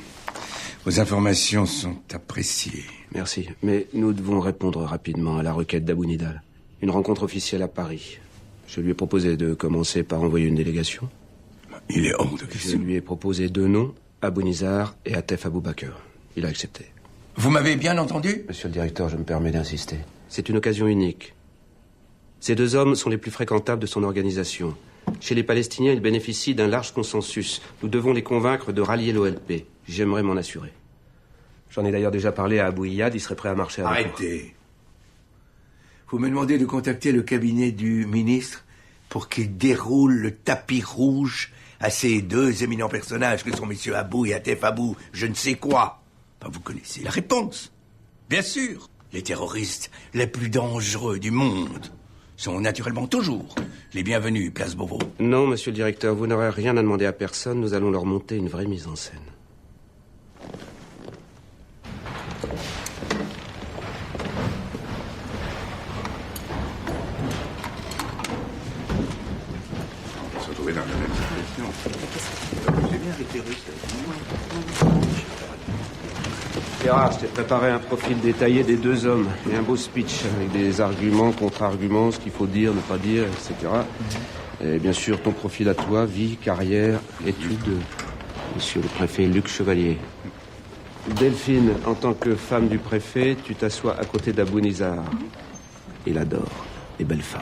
Vos informations sont appréciées. Merci, mais nous devons répondre rapidement à la requête d'Abou Nidal. Une rencontre officielle à Paris. Je lui ai proposé de commencer par envoyer une délégation. Il est hors de Je question. lui ai proposé 2 noms, Abou Nizar et Atef Abou Bakr. Il a accepté. Vous m'avez bien entendu? Monsieur le directeur, je me permets d'insister. C'est une occasion unique. Ces 2 hommes sont les plus fréquentables de son organisation. Chez les Palestiniens, ils bénéficient d'un large consensus. Nous devons les convaincre de rallier l'OLP. J'aimerais m'en assurer. J'en ai d'ailleurs déjà parlé à Abou Iyad, il serait prêt à marcher avec moi. Arrêtez. Vous me demandez de contacter le cabinet du ministre pour qu'il déroule le tapis rouge à ces 2 éminents personnages que sont messieurs Abou et Atef Abou, je ne sais quoi. Enfin, vous connaissez la réponse. Bien sûr, les terroristes les plus dangereux du monde sont naturellement toujours les bienvenus, place Beauvau. Non, monsieur le directeur, vous n'aurez rien à demander à personne. Nous allons leur monter une vraie mise en scène. On se retrouvait dans la même situation. C'est bien les terroristes. Gérard, je t'ai préparé un profil détaillé des 2 hommes et un beau speech avec des arguments, contre-arguments, ce qu'il faut dire, ne pas dire, etc. Et bien sûr, ton profil à toi, vie, carrière, études, monsieur le préfet Luc Chevalier. Delphine, en tant que femme du préfet, tu t'assois à côté d'Abou Nizar. Il adore les belles femmes.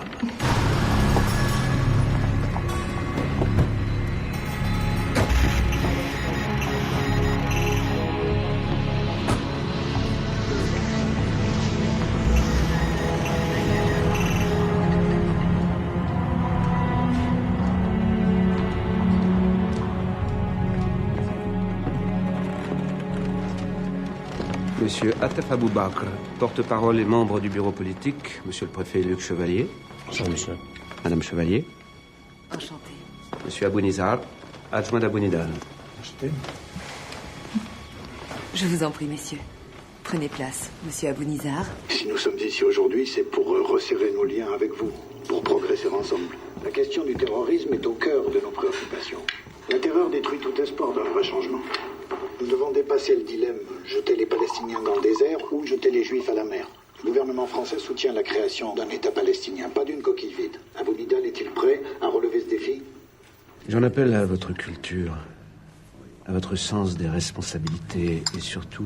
Monsieur Atef Abou Bakr, porte-parole et membre du bureau politique. Monsieur le préfet Luc Chevalier. Bonjour, monsieur. Madame Chevalier. Enchanté. Monsieur Abou Nizar, adjoint d'Abou Nidal. Enchanté. Je vous en prie, messieurs. Prenez place, monsieur Abou Nizar. Si nous sommes ici aujourd'hui, c'est pour resserrer nos liens avec vous, pour progresser ensemble. La question du terrorisme est au cœur de nos préoccupations. La terreur détruit tout espoir d'un vrai changement. Nous devons dépasser le dilemme, jeter les Palestiniens dans le désert ou jeter les Juifs à la mer. Le gouvernement français soutient la création d'un État palestinien, pas d'une coquille vide. Abou Nidal est-il prêt à relever ce défi? J'en appelle à votre culture, à votre sens des responsabilités et surtout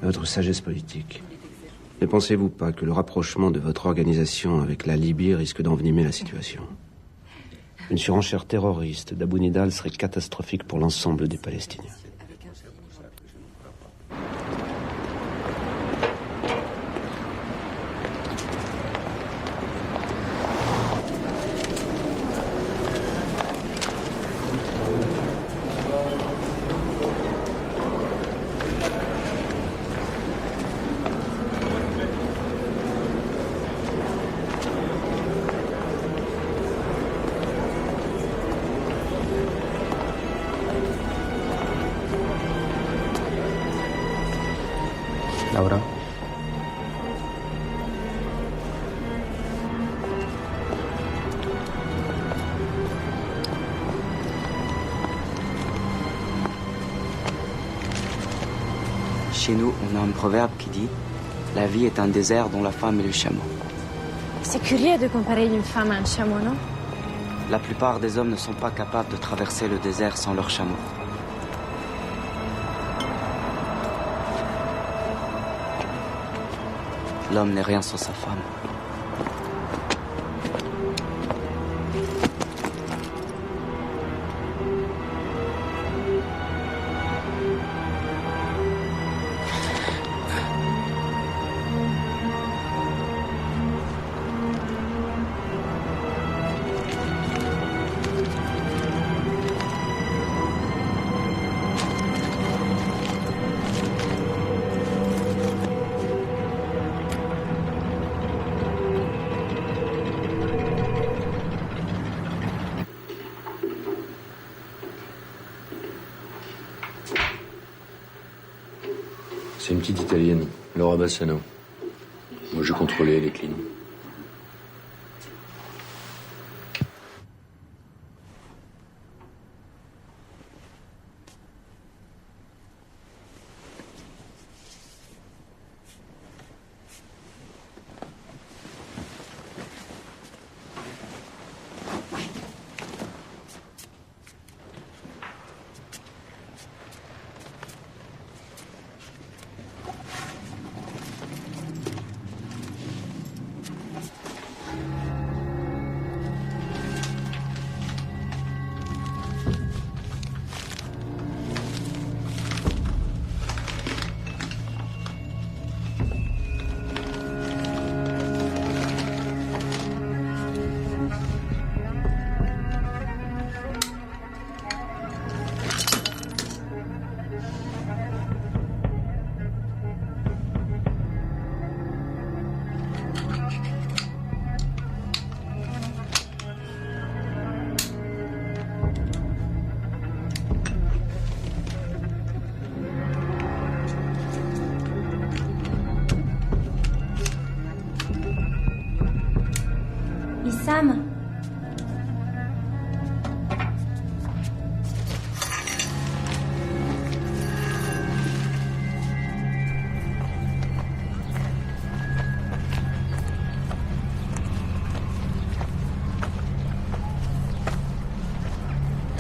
à votre sagesse politique. Ne pensez-vous pas que le rapprochement de votre organisation avec la Libye risque d'envenimer la situation? Une surenchère terroriste d'Abou Nidal serait catastrophique pour l'ensemble des Palestiniens. Laura. Chez nous, on a un proverbe qui dit « La vie est un désert dont la femme est le chameau ». C'est curieux de comparer une femme à un chameau, non? La plupart des hommes ne sont pas capables de traverser le désert sans leur chameau. L'homme n'est rien sans sa femme. C'est une petite italienne, Laura Bassano. Moi, je contrôlais les clean.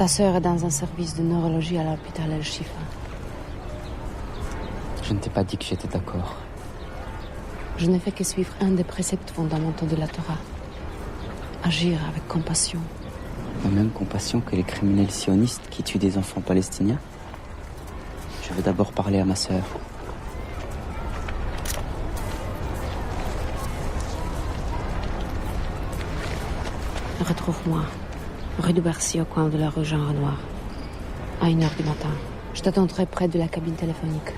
Ta sœur est dans un service de neurologie à l'hôpital El-Shifa. Je ne t'ai pas dit que j'étais d'accord. Je n'ai fait que suivre un des préceptes fondamentaux de la Torah. Agir avec compassion. La même compassion que les criminels sionistes qui tuent des enfants palestiniens. Je veux d'abord parler à ma sœur. Retrouve-moi, rue de Bercy, au coin de la rue Jean-Renoir, à 1h du matin. Je t'attendrai près de la cabine téléphonique.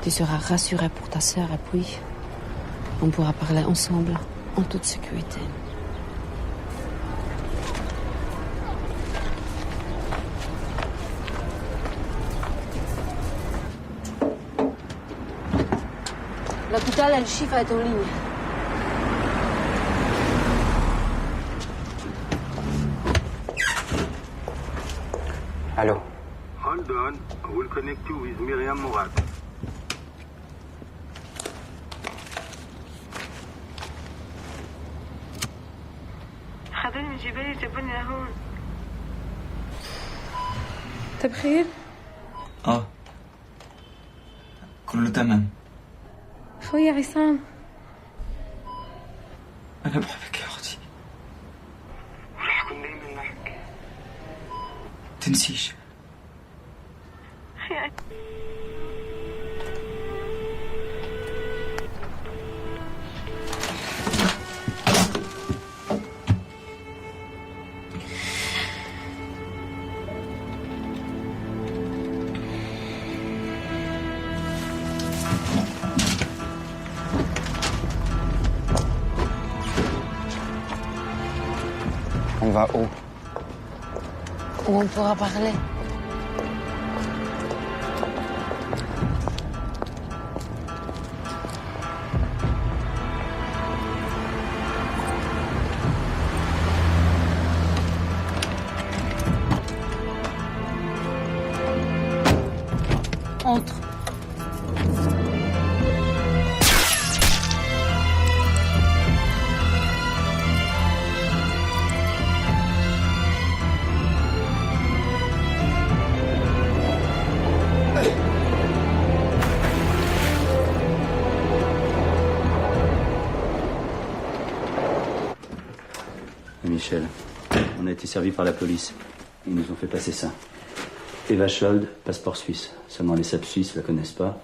Tu seras rassuré pour ta sœur et puis on pourra parler ensemble en toute sécurité. L'hôpital El-Shifa est en ligne. Allô? Hold on, I will connect you with Myriam Mourad. خذوني من جبالي جابوني لهون. انت بخير؟ كله تمام. خويا عصام. أنا بحبك يا أختي. وراح كون دايما معك. تنسيش. On va où? Où on pourra parler. Entre. Michel, on a été servi par la police. Ils nous ont fait passer ça. Eva Schold, passeport suisse. Seulement les SAP suisses la connaissent pas.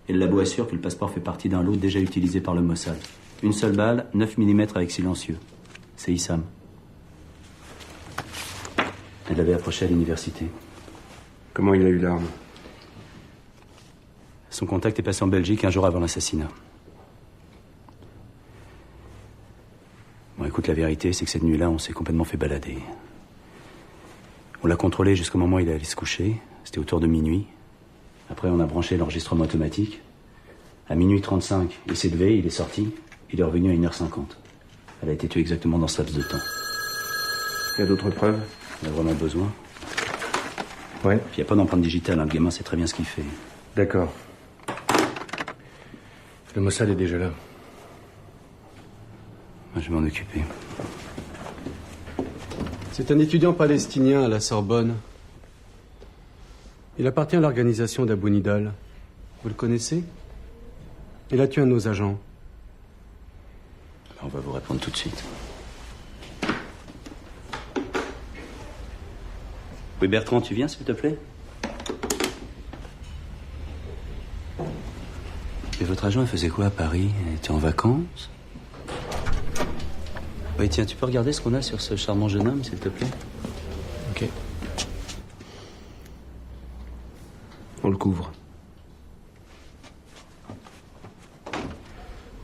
Et le labo assure que le passeport fait partie d'un lot déjà utilisé par le Mossad. Une seule balle, 9 mm avec silencieux. C'est Issam. Elle l'avait approché à l'université. Comment il a eu l'arme? Son contact est passé en Belgique un jour avant l'assassinat. Bon, écoute, la vérité, c'est que cette nuit-là, on s'est complètement fait balader. On l'a contrôlé jusqu'au moment où il allait se coucher. C'était autour de minuit. Après, on a branché l'enregistrement automatique. À minuit 35, il s'est levé, il est sorti. Il est revenu à 1h50. Elle a été tuée exactement dans ce laps de temps. Il y a d'autres preuves? On a vraiment besoin. Ouais. Puis il n'y a pas d'empreinte digitale, hein. Le gamin sait très bien ce qu'il fait. D'accord. Le Mossad est déjà là. Moi, je vais m'en occuper. C'est un étudiant palestinien à la Sorbonne. Il appartient à l'organisation d'Abou Nidal. Vous le connaissez? Il a tué un de nos agents. On va vous répondre tout de suite. Oui, Bertrand, tu viens, s'il te plaît? Et votre agent, elle faisait quoi à Paris? Elle était en vacances? Oui, tiens, tu peux regarder ce qu'on a sur ce charmant jeune homme, s'il te plaît? Ok. On le couvre.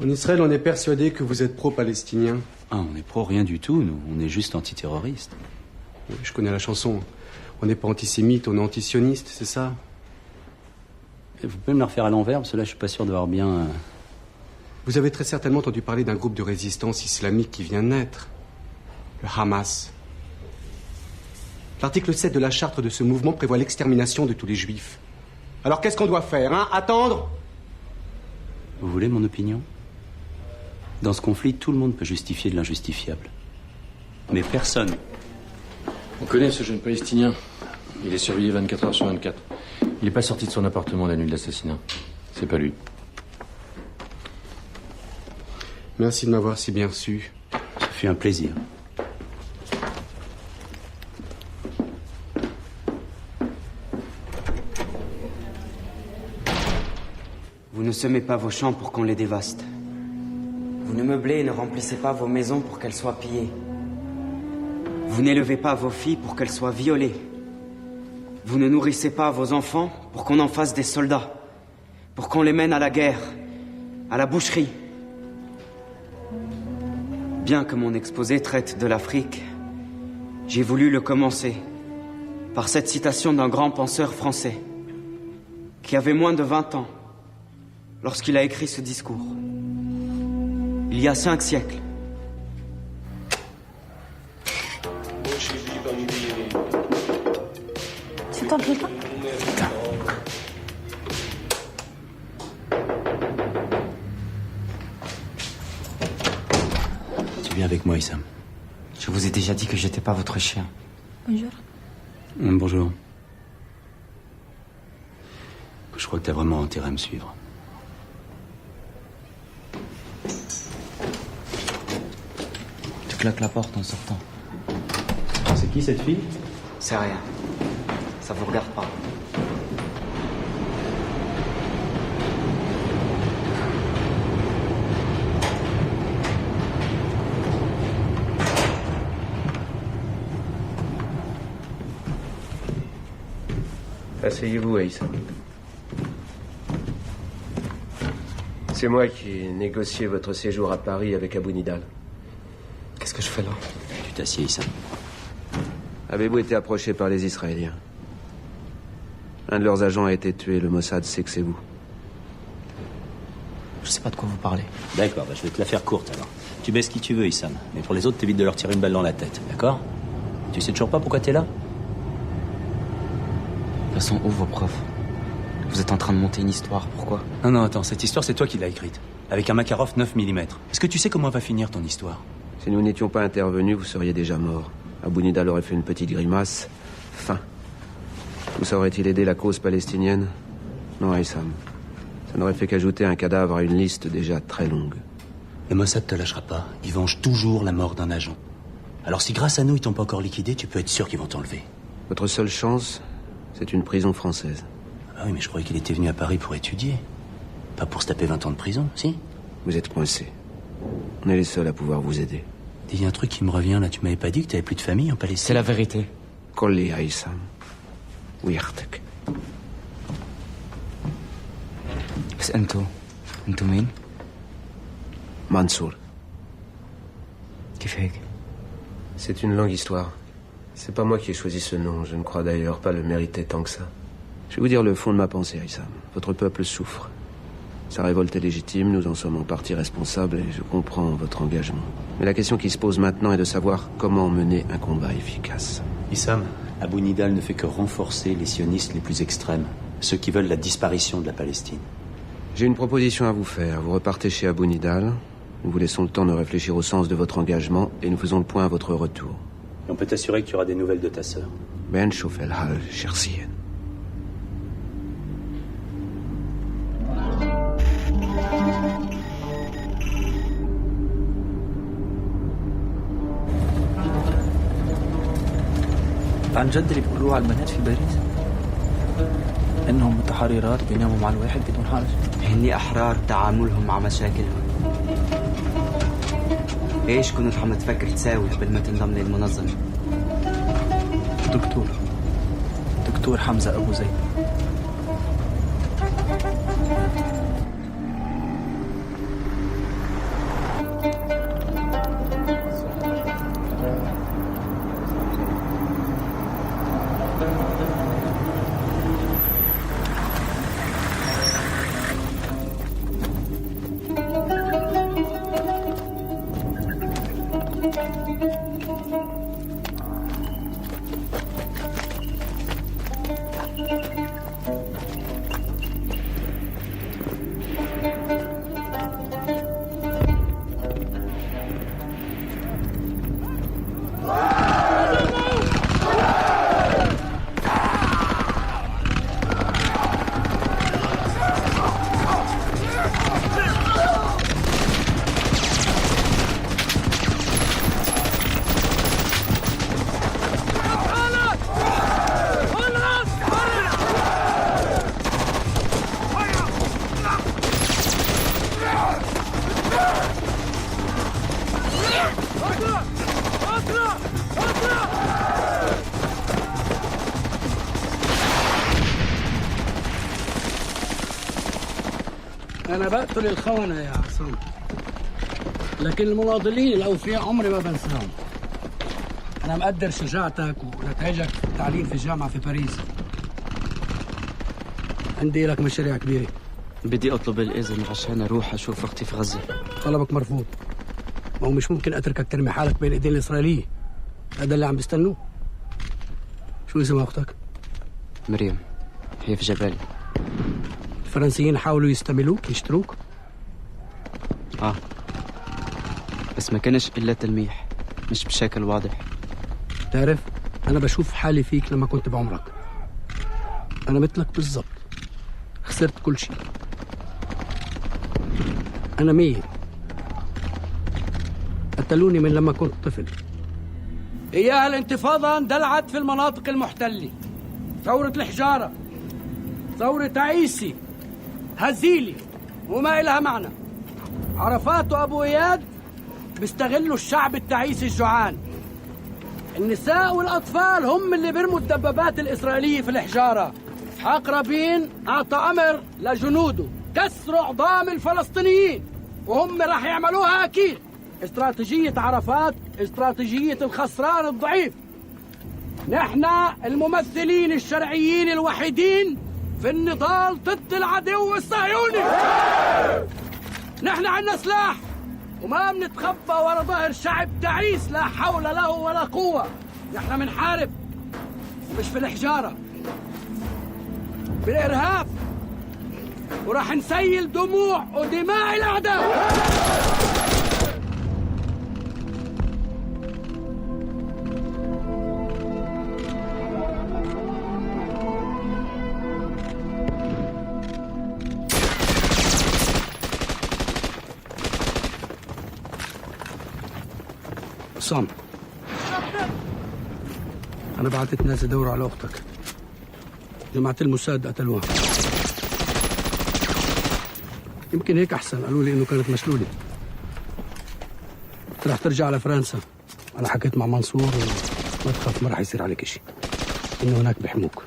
En Israël, on est persuadé que vous êtes pro-palestinien. Ah, on est pro rien du tout, nous. On est juste antiterroristes. Oui, je connais la chanson. On n'est pas antisémite, on est antisioniste, c'est ça? Et vous pouvez me la refaire à l'envers, parce que là, je suis pas sûr d'avoir bien... Vous avez très certainement entendu parler d'un groupe de résistance islamique qui vient de naître. Le Hamas. L'article 7 de la charte de ce mouvement prévoit l'extermination de tous les juifs. Alors qu'est-ce qu'on doit faire, hein? Attendre? Vous voulez mon opinion? Dans ce conflit, tout le monde peut justifier de l'injustifiable. Mais personne On connaît ce jeune Palestinien. Il est surveillé 24 heures sur 24. Il n'est pas sorti de son appartement la nuit de l'assassinat. C'est pas lui. Merci de m'avoir si bien reçu. Ça fait un plaisir. Vous ne semez pas vos champs pour qu'on les dévaste. Vous ne meublez et ne remplissez pas vos maisons pour qu'elles soient pillées. Vous n'élevez pas vos filles pour qu'elles soient violées. Vous ne nourrissez pas vos enfants pour qu'on en fasse des soldats, pour qu'on les mène à la guerre, à la boucherie. Bien que mon exposé traite de l'Afrique, j'ai voulu le commencer par cette citation d'un grand penseur français qui avait moins de 20 ans lorsqu'il a écrit ce discours. Il y a 5 siècles. Tu t'en plais pas? Tu viens avec moi, Issam. Je vous ai déjà dit que j'étais pas votre chien. Bonjour. Bonjour. Je crois que t'as vraiment intérêt à me suivre. Tu claques la porte en sortant. C'est qui cette fille? C'est rien. Ça vous regarde pas. Asseyez-vous, Aïssa. C'est moi qui ai négocié votre séjour à Paris avec Abou Nidal. Qu'est-ce que je fais là? Tu t'assieds, Issam. Avez-vous été approché par les Israéliens? Un de leurs agents a été tué. Le Mossad sait que c'est vous. Je sais pas de quoi vous parlez. D'accord, je vais te la faire courte alors. Tu baisses qui tu veux, Issam. Mais pour les autres, t'évites de leur tirer une balle dans la tête, d'accord? Tu sais toujours pas pourquoi t'es là? Elles sont où vos preuves? Vous êtes en train de monter une histoire, pourquoi? Non, attends, cette histoire, c'est toi qui l'as écrite. Avec un Makarov 9 mm. Est-ce que tu sais comment va finir ton histoire? Si nous n'étions pas intervenus, vous seriez déjà mort. Abou Nidal aurait fait une petite grimace. Fin. Tout ça aurait-il aidé la cause palestinienne? Non, Aïssam. Ça n'aurait fait qu'ajouter un cadavre à une liste déjà très longue. Le Mossad te lâchera pas. Ils vengent toujours la mort d'un agent. Alors si grâce à nous, ils t'ont pas encore liquidé, tu peux être sûr qu'ils vont t'enlever. Votre seule chance, c'est une prison française. Ah oui, mais je croyais qu'il était venu à Paris pour étudier. Pas pour se taper 20 ans de prison, si? Vous êtes coincé. On est les seuls à pouvoir vous aider. Il y a un truc qui me revient là. Tu m'avais pas dit que t'avais plus de famille en Palestine? C'est la vérité. Kolli, Aïssam. ويختك. بس انتوا مين؟ Mansour. كيف هيك؟ C'est une longue histoire. C'est pas moi qui ai choisi ce nom. Je ne crois d'ailleurs pas le mériter tant que ça. Je vais vous dire le fond de ma pensée, Aïssam. Votre peuple souffre. Sa révolte est légitime, nous en sommes en partie responsables et je comprends votre engagement. Mais la question qui se pose maintenant est de savoir comment mener un combat efficace. Issam, Abou Nidal ne fait que renforcer les sionistes les plus extrêmes, ceux qui veulent la disparition de la Palestine. J'ai une proposition à vous faire. Vous repartez chez Abou Nidal, nous vous laissons le temps de réfléchir au sens de votre engagement et nous faisons le point à votre retour. Et on peut t'assurer que tu auras des nouvelles de ta sœur. Ben شوف الحال شخصيا. عن جد اللي بيقولوه على البنات في باريس انهم متحررات بيناموا مع الواحد بدون حرج. هني احرار بتعاملهم مع مشاكلهم. ايش كنت عم تفكر تساوي قبل ما تنضم للمنظمه؟ دكتور حمزه ابو زيد. أنا بقتل الخونة يا عصام، لكن المناضلين الأوفياء عمري ما بنساهم. أنا مقدر شجاعتك ونتائجك في التعليم في الجامعة في باريس. عندي لك مشاريع كبيرة. بدي أطلب الإذن عشان أروح أشوف أختي في غزة. طلبك مرفوض. ما هو مش ممكن أتركك ترمي حالك بين إيدين الإسرائيلية. هذا اللي عم بيستنوه. شو اسم أختك؟ مريم، هي في جبالي. الفرنسيين حاولوا يستملوك يشتروك؟ بس ما كانش إلا تلميح، مش بشكل واضح. تعرف أنا بشوف حالي فيك لما كنت بعمرك. أنا مثلك بالضبط، خسرت كل شيء. أنا 100. قتلوني من لما كنت طفل. إياها الانتفاضة اندلعت في المناطق المحتلة. ثورة الحجارة، ثورة عيسي، هزيلي، وما إلها معنى. عرفات وأبو إياد بيستغلوا الشعب التعيس الجوعان. النساء والأطفال هم اللي بيرموا الدبابات الإسرائيلية في الحجارة. إسحاق رابين أعطى أمر لجنوده كسروا عظام الفلسطينيين، وهم راح يعملوها أكيد. استراتيجية عرفات استراتيجية الخسران الضعيف. نحن الممثلين الشرعيين الوحيدين في النضال ضد العدو الصهيوني. نحن عندنا سلاح وما بنتخبى ورا ظهر شعب تعيس لا حول له ولا قوة. نحن منحارب مش في الحجارة، بالإرهاب، وراح نسيل دموع ودماء الأعداء. عصام، أنا بعثت ناس يدوروا على أختك. جماعة الموساد قتلوها. يمكن هيك أحسن، قالوا لي إنه كانت مشلولة. رح ترجع لفرنسا. أنا حكيت مع منصور وما تخاف، ما رح يصير عليك شيء. إنه هناك بيحموك.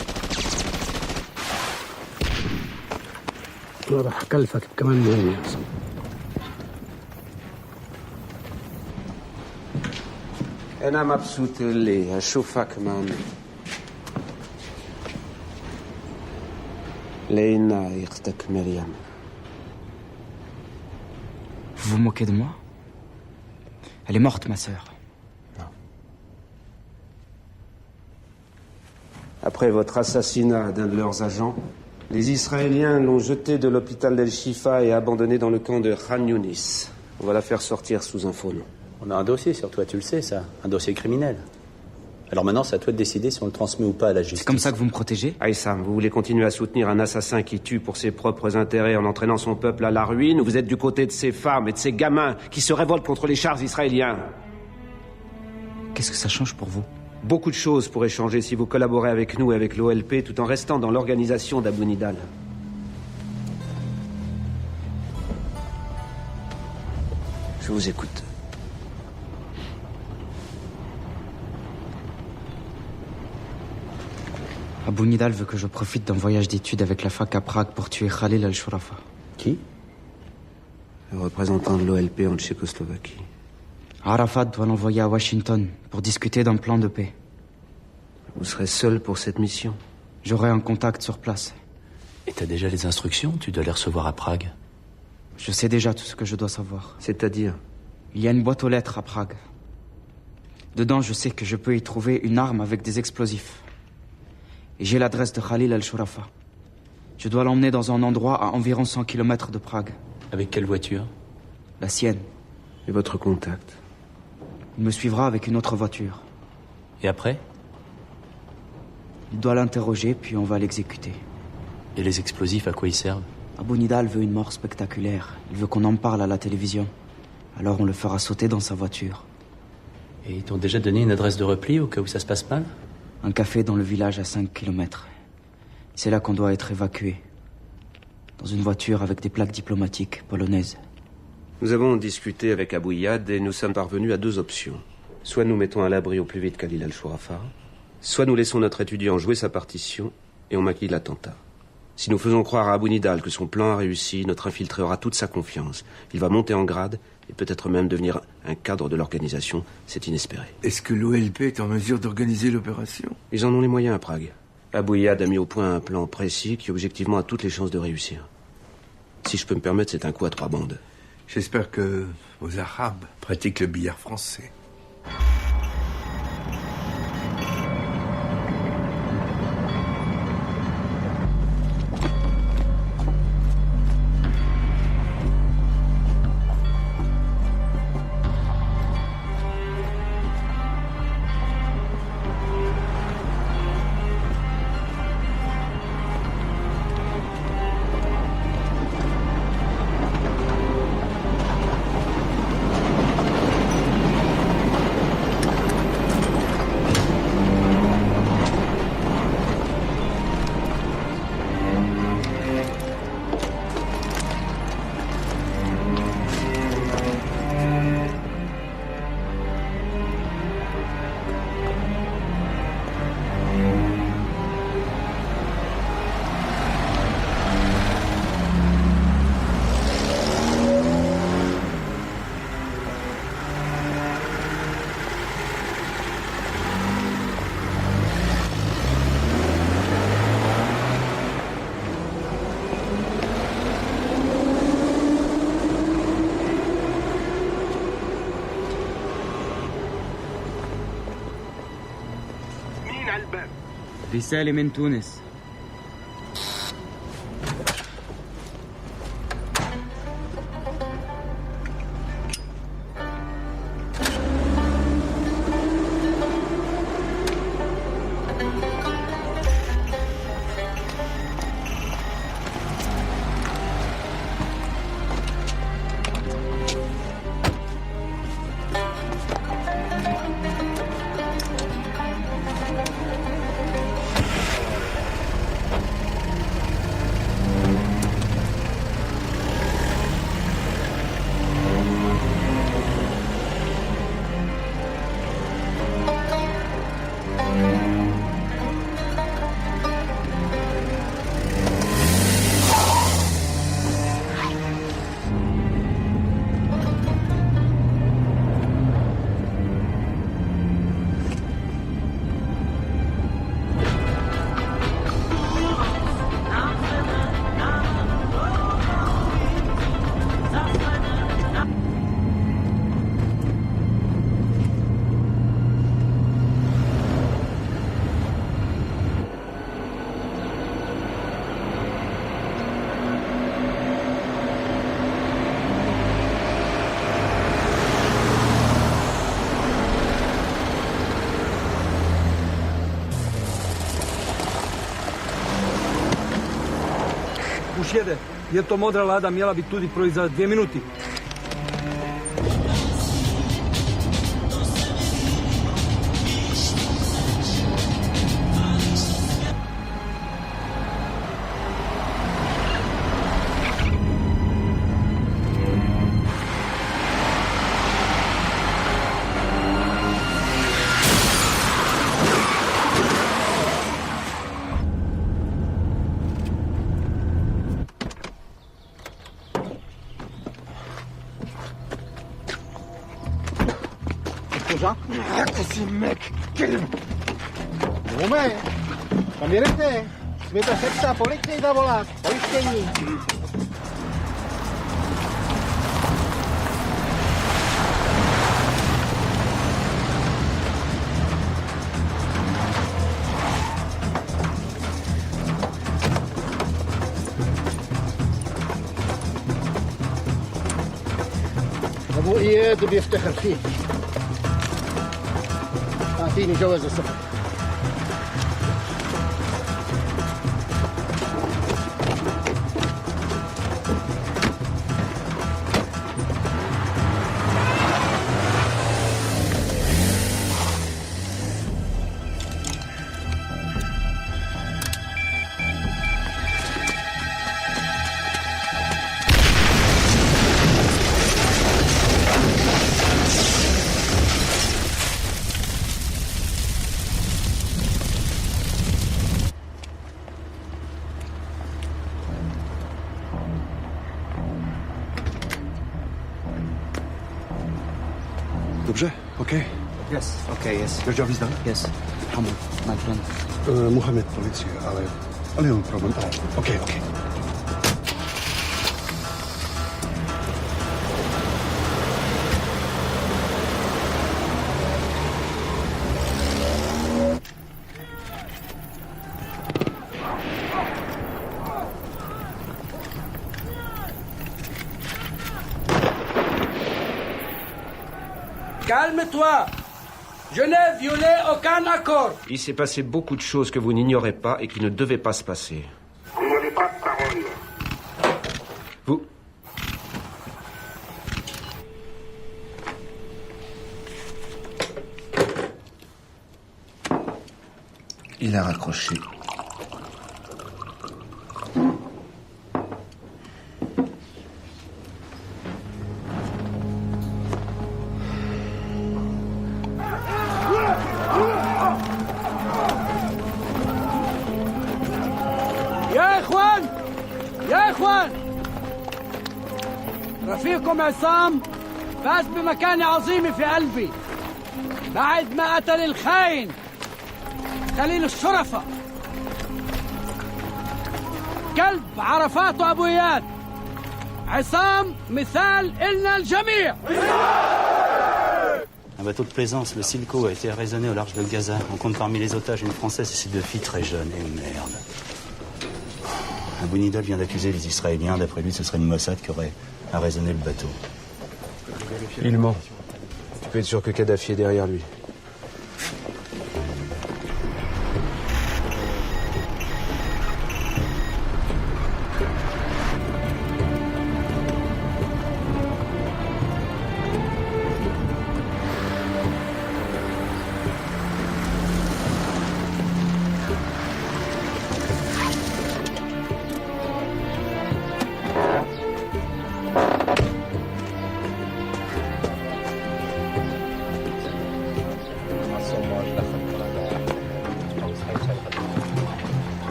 أنا رح أكلفك بكمان مهمة يا عصام. أنا مبسوط اللي أشوفك معنا. لين يختك مريم. Vous vous moquez de moi? Elle est morte, ma sœur. Non. Après votre assassinat d'un de leurs agents, les Israéliens l'ont jeté de l'hôpital d'El-Shifa et abandonné dans le camp de Khan Younis. On va la faire sortir sous un faux nom. On a un dossier sur toi, tu le sais, ça. Un dossier criminel. Alors maintenant, c'est à toi de décider si on le transmet ou pas à la justice. C'est comme ça que vous me protégez? Aïssam, vous voulez continuer à soutenir un assassin qui tue pour ses propres intérêts en entraînant son peuple à la ruine, ou vous êtes du côté de ces femmes et de ces gamins qui se révoltent contre les chars israéliens? Qu'est-ce que ça change pour vous? Beaucoup de choses pourraient changer si vous collaborez avec nous et avec l'OLP tout en restant dans l'organisation d'Abou Nidal. Je vous écoute. Abou Nidal veut que je profite d'un voyage d'études avec la fac à Prague pour tuer Khalil al-Shurafa. Qui? Le représentant de l'OLP en Tchécoslovaquie. Arafat doit l'envoyer à Washington pour discuter d'un plan de paix. Vous serez seul pour cette mission? J'aurai un contact sur place. Et t'as déjà les instructions? Tu dois les recevoir à Prague. Je sais déjà tout ce que je dois savoir. C'est-à-dire? Il y a une boîte aux lettres à Prague. Dedans, je sais que je peux y trouver une arme avec des explosifs. Et j'ai l'adresse de Khalil al-Shurafa. Je dois l'emmener dans un endroit à environ 100 km de Prague. Avec quelle voiture? La sienne. Et votre contact? Il me suivra avec une autre voiture. Et après? Il doit l'interroger, puis on va l'exécuter. Et les explosifs, à quoi ils servent? Abou Nidal veut une mort spectaculaire. Il veut qu'on en parle à la télévision. Alors on le fera sauter dans sa voiture. Et ils t'ont déjà donné une adresse de repli au cas où ça se passe mal? Un café dans le village à 5 km. C'est là qu'on doit être évacué. Dans une voiture avec des plaques diplomatiques polonaises. Nous avons discuté avec Abou Iyad et nous sommes parvenus à deux options. Soit nous mettons à l'abri au plus vite Khalil al-Shurafa, soit nous laissons notre étudiant jouer sa partition et on maquille l'attentat. Si nous faisons croire à Abou Nidal que son plan a réussi, notre infiltré aura toute sa confiance. Il va monter en grade et peut-être même devenir un cadre de l'organisation. C'est inespéré. Est-ce que l'OLP est en mesure d'organiser l'opération? Ils en ont les moyens à Prague. Abou Iyad a mis au point un plan précis qui, objectivement, a toutes les chances de réussir. Si je peux me permettre, c'est un coup à 3 bandes. J'espère que vos Arabes pratiquent le billard français. رسالة من تونس. Už jede. Je to modrá láda, měla by tudy projít za 2 minuty. Jako si mek, Rume, tam jedete? Světa sexta, policii zavolat, pojištění. أبو إياد بيفتخر فيك. أعطيني جواز السفر. Okay? Yes. Okay, yes. Your job is done? Yes. Mohammed, my friend. Mohammed, politie. Alleen een probleem. Okay. Calme-toi. Je n'ai violé aucun accord. Il s'est passé beaucoup de choses que vous n'ignorez pas et qui ne devaient pas se passer. Vous n'avez pas de parole. Vous... Il a raccroché. يا إخوان رفيقكم عصام فاز بمكانة عظيمة في قلبي بعد ما قتل الخاين خليل الشرفة كلب عرفات وأبو إياد. عصام مثال إلنا الجميع. Un bateau de plaisance, le Silco, a été arraisonné au large de Gaza. On compte parmi les otages une Française et ses 2 filles très jeunes. Et merde. Abu Nidal vient d'accuser les Israéliens. D'après lui, ce serait le Mossad qui aurait arraisonné le bateau. Il ment. Tu peux être sûr que Kadhafi est derrière lui.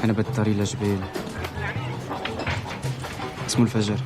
أنا بالطريق لجبيل اسمه الفجر.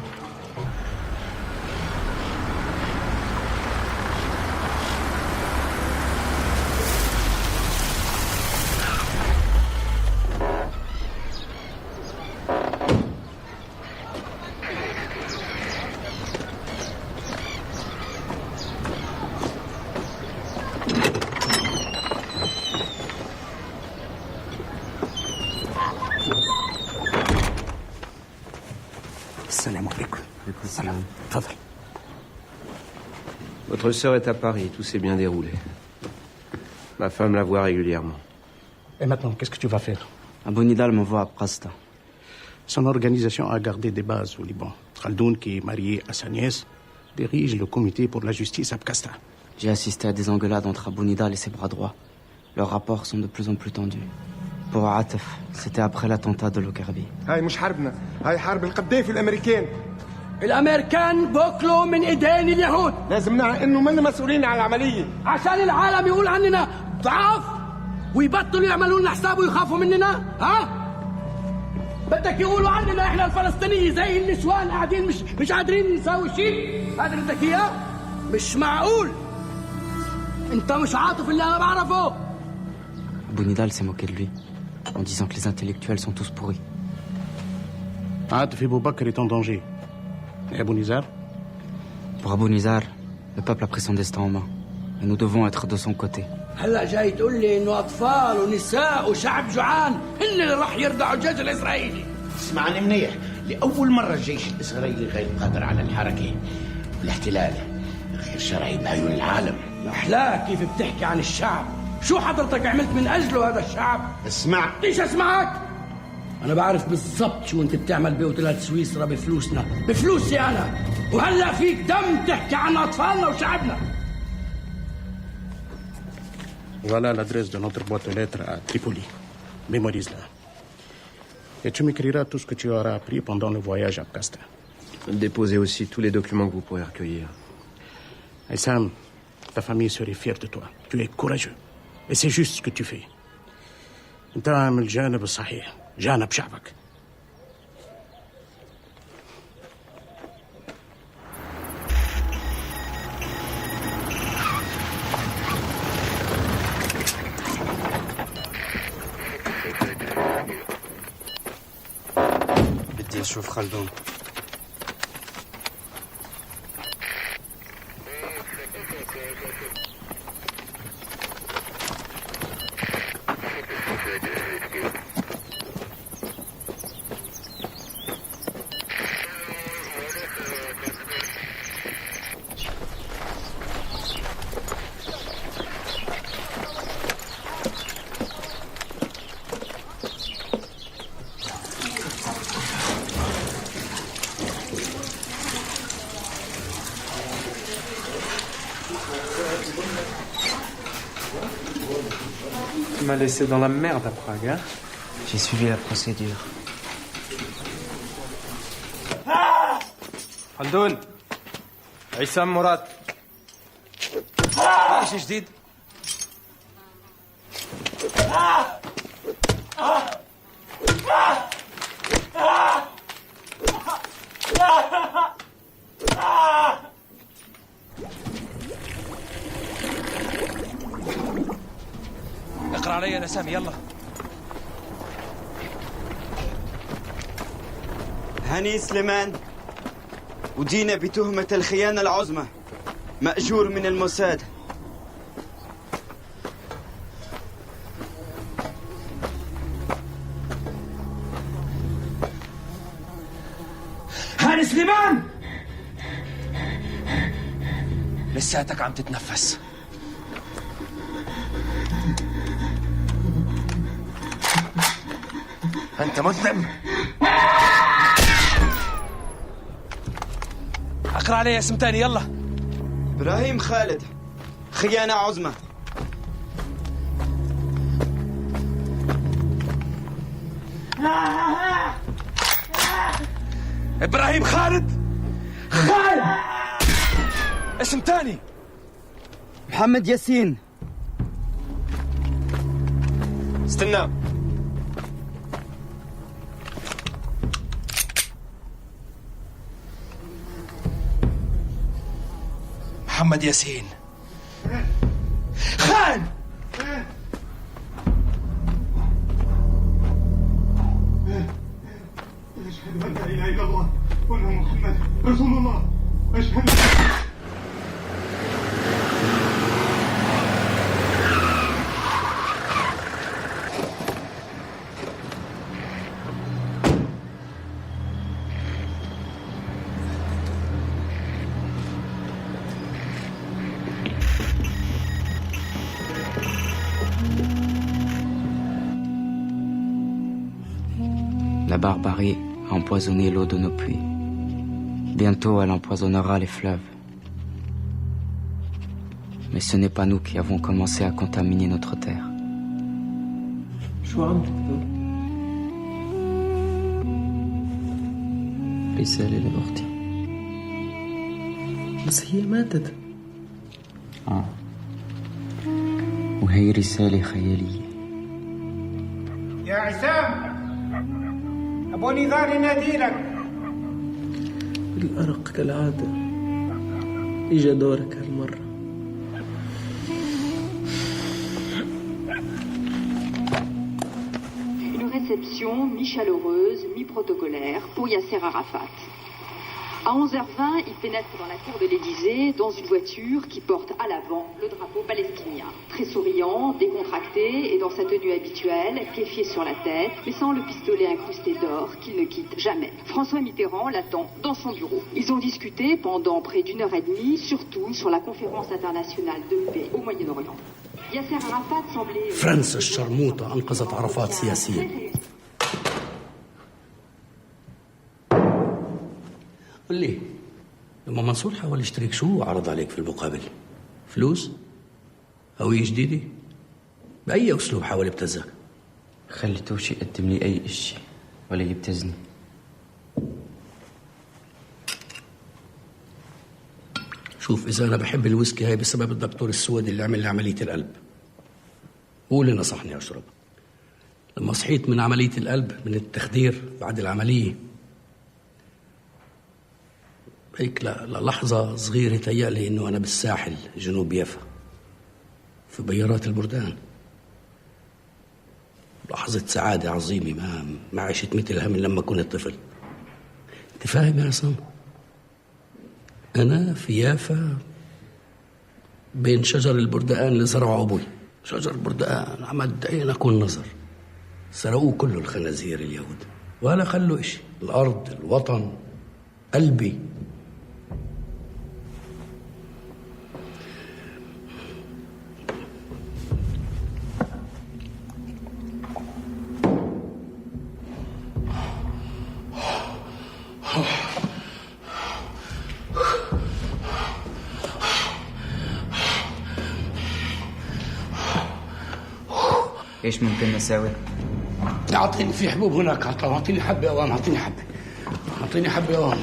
Votre sœur est à Paris, tout s'est bien déroulé. Ma femme la voit régulièrement. Et maintenant, qu'est-ce que tu vas faire? Abu Nidal m'envoie à Prasta. Son organisation a gardé des bases au Liban. Khaldoun, qui est marié à sa nièce, dirige le comité pour la justice à Bkasta. J'ai assisté à des engueulades entre Abu Nidal et ses bras droits. Leurs rapports sont de plus en plus tendus. Pour Atef, c'était après l'attentat de Lockerbie. هاي مش حربنا، هاي حرب القذافي الامريكان. الامريكان بوكلوا من ايدين اليهود. لازم نعرف انه منا مسؤولين عن العمليه. عشان العالم يقول عننا ضعاف ويبطلوا يعملوا لنا حساب ويخافوا مننا، ها؟ بدك يقولوا عننا احنا الفلسطينيين زي النسوان قاعدين مش قادرين نساوي شيء؟ هذا اللي بدك اياه؟ مش معقول. انت مش عاطف اللي انا بعرفه. Abu Nidal s'est moqué de lui en disant que les intellectuels sont tous pourris. Atef Abou Bakr est en danger. Et Abu Nizar? Pour Abu Nizar, le peuple a pris son destin en main. Et nous devons être de son côté. هلا جاي تقول لي انه اطفال ونساء وشعب جوعان هن اللي راح يرضعوا الجيش الاسرائيلي. اسمعني منيح، لاول مره الجيش الاسرائيلي غير قادر على الحركه والاحتلال غير شرعي بعيون العالم. محلاك كيف بتحكي عن الشعب؟ شو حضرتك عملت من اجله هذا الشعب؟ اسمع. ليش اسمعك؟ انا بعرف بالضبط شو انت بتعمل باوتيلات سويسرا بفلوسنا، بفلوسي انا، وهلا فيك دم تحكي عن اطفالنا وشعبنا. Voilà l'adresse de notre boîte aux lettres à Tripoli. Mémorise-la. Et tu m'écriras tout ce que tu auras appris pendant le voyage à Bkasta. Déposez aussi tous les documents que vous pourrez recueillir. Sam, ta famille serait fière de toi. Tu es courageux. Et c'est juste ce que tu fais. انت من الجانب الصحيح، جانب شعبك. بدي اشوف خلدون. Tu m'as laissé dans la merde à Prague, hein? J'ai suivi la procédure. خلدون عصام مراد شيء جديد؟ اقرا علي الاسامي يلا. هاني سليمان ودينا بتهمة الخيانة العظمى، مأجور من الموساد. هاني سليمان لساتك عم تتنفس. أنت مذنب. اقرأ علي اسم تاني يلا. إبراهيم خالد، خيانة عظمى. إبراهيم خالد. اسم تاني. محمد ياسين. استنى. محمد ياسين. خان. أشهد أن لا إله إلا الله وأن محمد رسول الله. أشهد. La barbarie a empoisonné l'eau de nos puits. Bientôt, elle empoisonnera les fleuves. Mais ce n'est pas nous qui avons commencé à contaminer notre terre. شو عم تكتب؟ رسالة لأختي. بس هي ماتت. وهي رسالة خيالية. يا عسام، أبو نضال ينادي لك. الأرق كالعادة، إجا دورك هالمرة. Une réception mi-chaleureuse, mi-protocolaire pour Yasser Arafat. À 11h20, il pénètre dans la cour de l'Élysée dans une voiture qui porte à l'avant le drapeau palestinien. Très souriant, décontracté et dans sa tenue habituelle, kéfié sur la tête, mais sans le pistolet incrusté d'or qu'il ne quitte jamais. François Mitterrand l'attend dans son bureau. Ils ont discuté pendant près d'une heure et demie, surtout sur la conférence internationale de paix au Moyen-Orient. Yasser Arafat semblait... فرنسا الشرموطة أنقذت عرفات سياسيا. قل لي لما منصور حاول يشتريك شو عرض عليك في المقابل؟ فلوس؟ هوية جديدة؟ بأي أسلوب حاول يبتزك؟ خليتوش يقدم لي أي إشي ولا يبتزني. شوف، إذا أنا بحب الويسكي هاي بسبب الدكتور السودي اللي عمل لي عملية القلب، هو اللي نصحني أشرب. لما صحيت من عملية القلب من التخدير بعد العملية، هيك للحظة صغيرة تهيألي إنه أنا بالساحل جنوب يافا في بيارات البردان. لحظة سعادة عظيمة ما عشت مثلها من لما كنت طفل. أنت فاهم يا عصام؟ أنا في يافا بين شجر البردقان اللي زرعه أبوي. شجر البردقان عمد عينك والنظر، سرقوه كله الخنازير اليهود، ولا خلوا إشي. الأرض، الوطن، قلبي. ايش ممكن نساوي؟ أعطيني في حبوب هناك، أعطيني حبة أوام، أعطيني حبة أوام.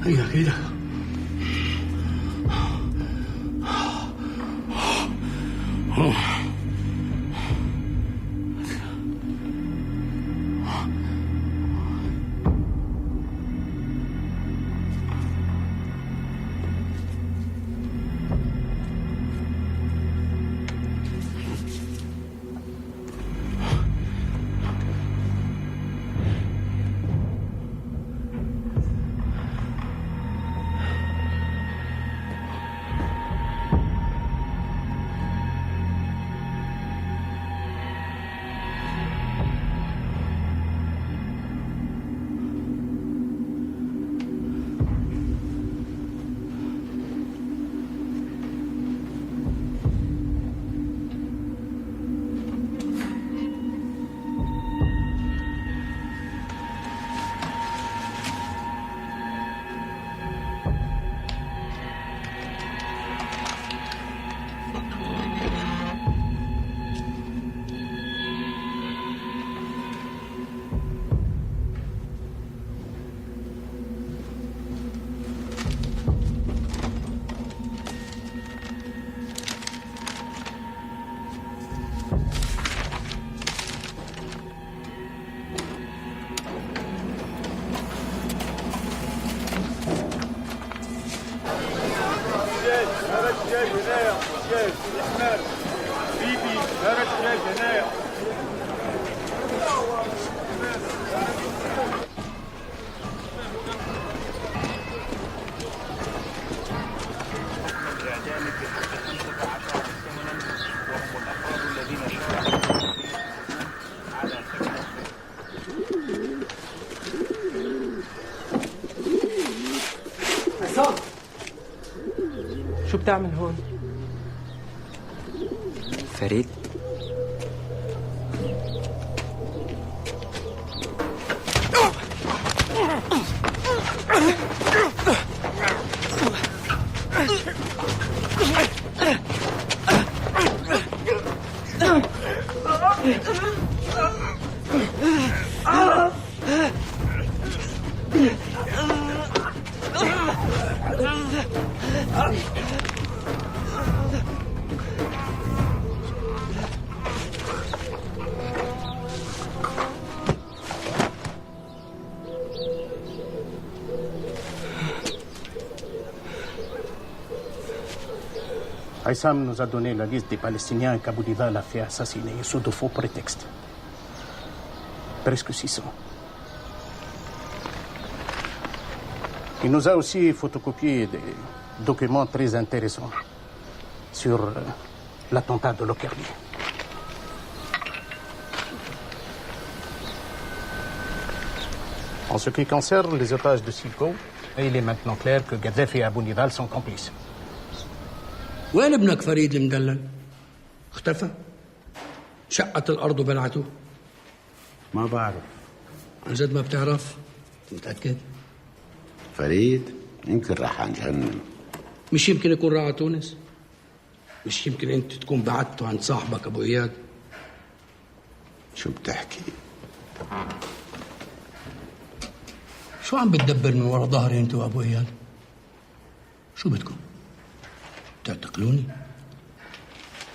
هيا كده. شو بتعمل هون؟ فريد، Haïssam nous a donné la liste des Palestiniens qu'Aboudival a fait assassiner sous de faux prétextes. Presque 600. Il nous a aussi photocopié des documents très intéressants sur l'attentat de Lockerbie. En ce qui concerne les otages de Silko, il est maintenant clair que Gaddafi et Aboudival sont complices. وين ابنك فريد المدلل؟ اختفى؟ شقت الأرض وبلعته؟ ما بعرف. عن جد ما بتعرف؟ متأكد؟ فريد يمكن راح عن جهنم. مش يمكن يكون راح على تونس؟ مش يمكن أنت تكون بعته عند صاحبك أبو إياد؟ شو بتحكي؟ شو عم بتدبر من ورا ظهري انت وابو اياد؟ شو بدكم؟ تعتقلوني؟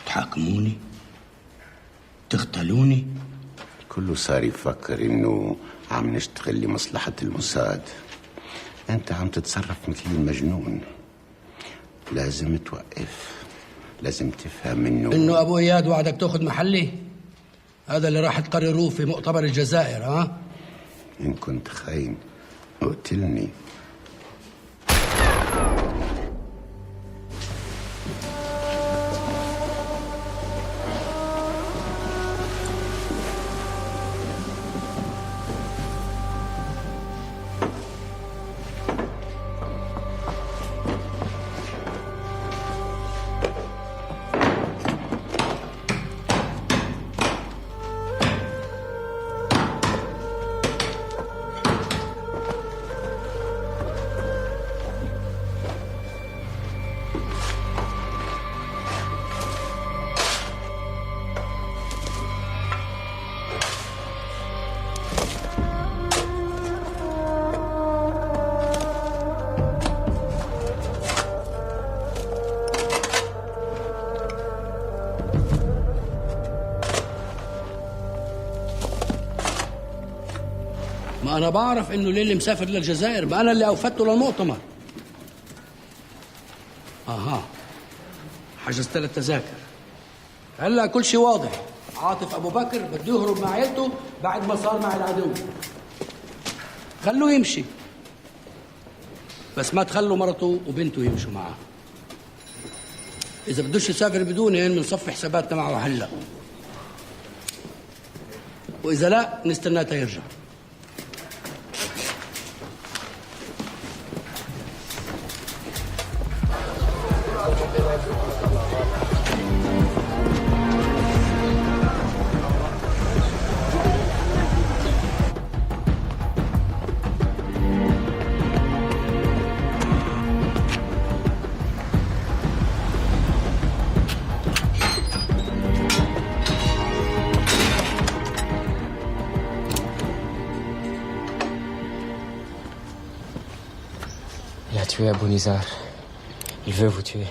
تحاكموني؟ تغتالوني؟ كله صار يفكر انه عم نشتغل لمصلحة الموساد. انت عم تتصرف مثل المجنون. لازم توقف. لازم تفهم انه ابو اياد وعدك تاخذ محلي؟ هذا اللي راح تقرروه في مؤتمر الجزائر، ها؟ ان كنت خاين اقتلني. ما أنا بعرف إنه ليلي مسافر للجزائر، ما أنا اللي أوفدته للمؤتمر. حجزت له التذاكر. هلا كل شيء واضح. عاطف أبو بكر بده يهرب مع عيلته بعد ما صار مع العدو. خلوه يمشي، بس ما تخلوا مرته وبنته يمشوا معه. إذا بدوش يسافر بدوني بنصفي حساباتنا معه هلا، وإذا لا نستناه يرجع. Il a tué Abou Nizar. Il veut vous tuer.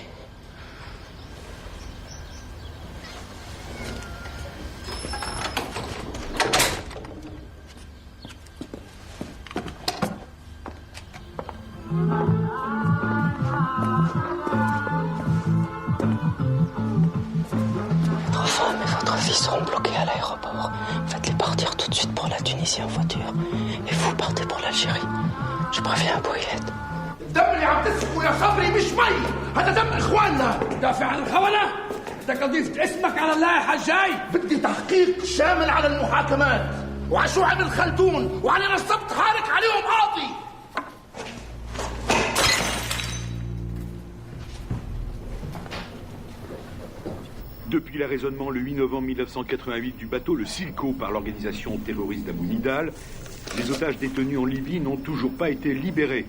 Votre femme et votre fille seront bloqués à l'aéroport. Faites-les partir tout de suite pour la Tunisie en voiture. Et vous partez pour l'Algérie. Je préviens Abou Iyad. الدم اللي عم تسفكه يا صبري مش مي، هذا دم اخواننا. دافع عن الخونة؟ بدك اضيف اسمك على اللائحة الجاي؟ بدي تحقيق شامل على المحاكمات وعلى شو عمل خلدون وعلى نصبت حارك عليهم قاضي. Depuis l'arraisonnement le 8 novembre 1988 du bateau le Silco par l'organisation terroriste d'Abou Nidal, les otages détenus en Libye n'ont toujours pas été libérés.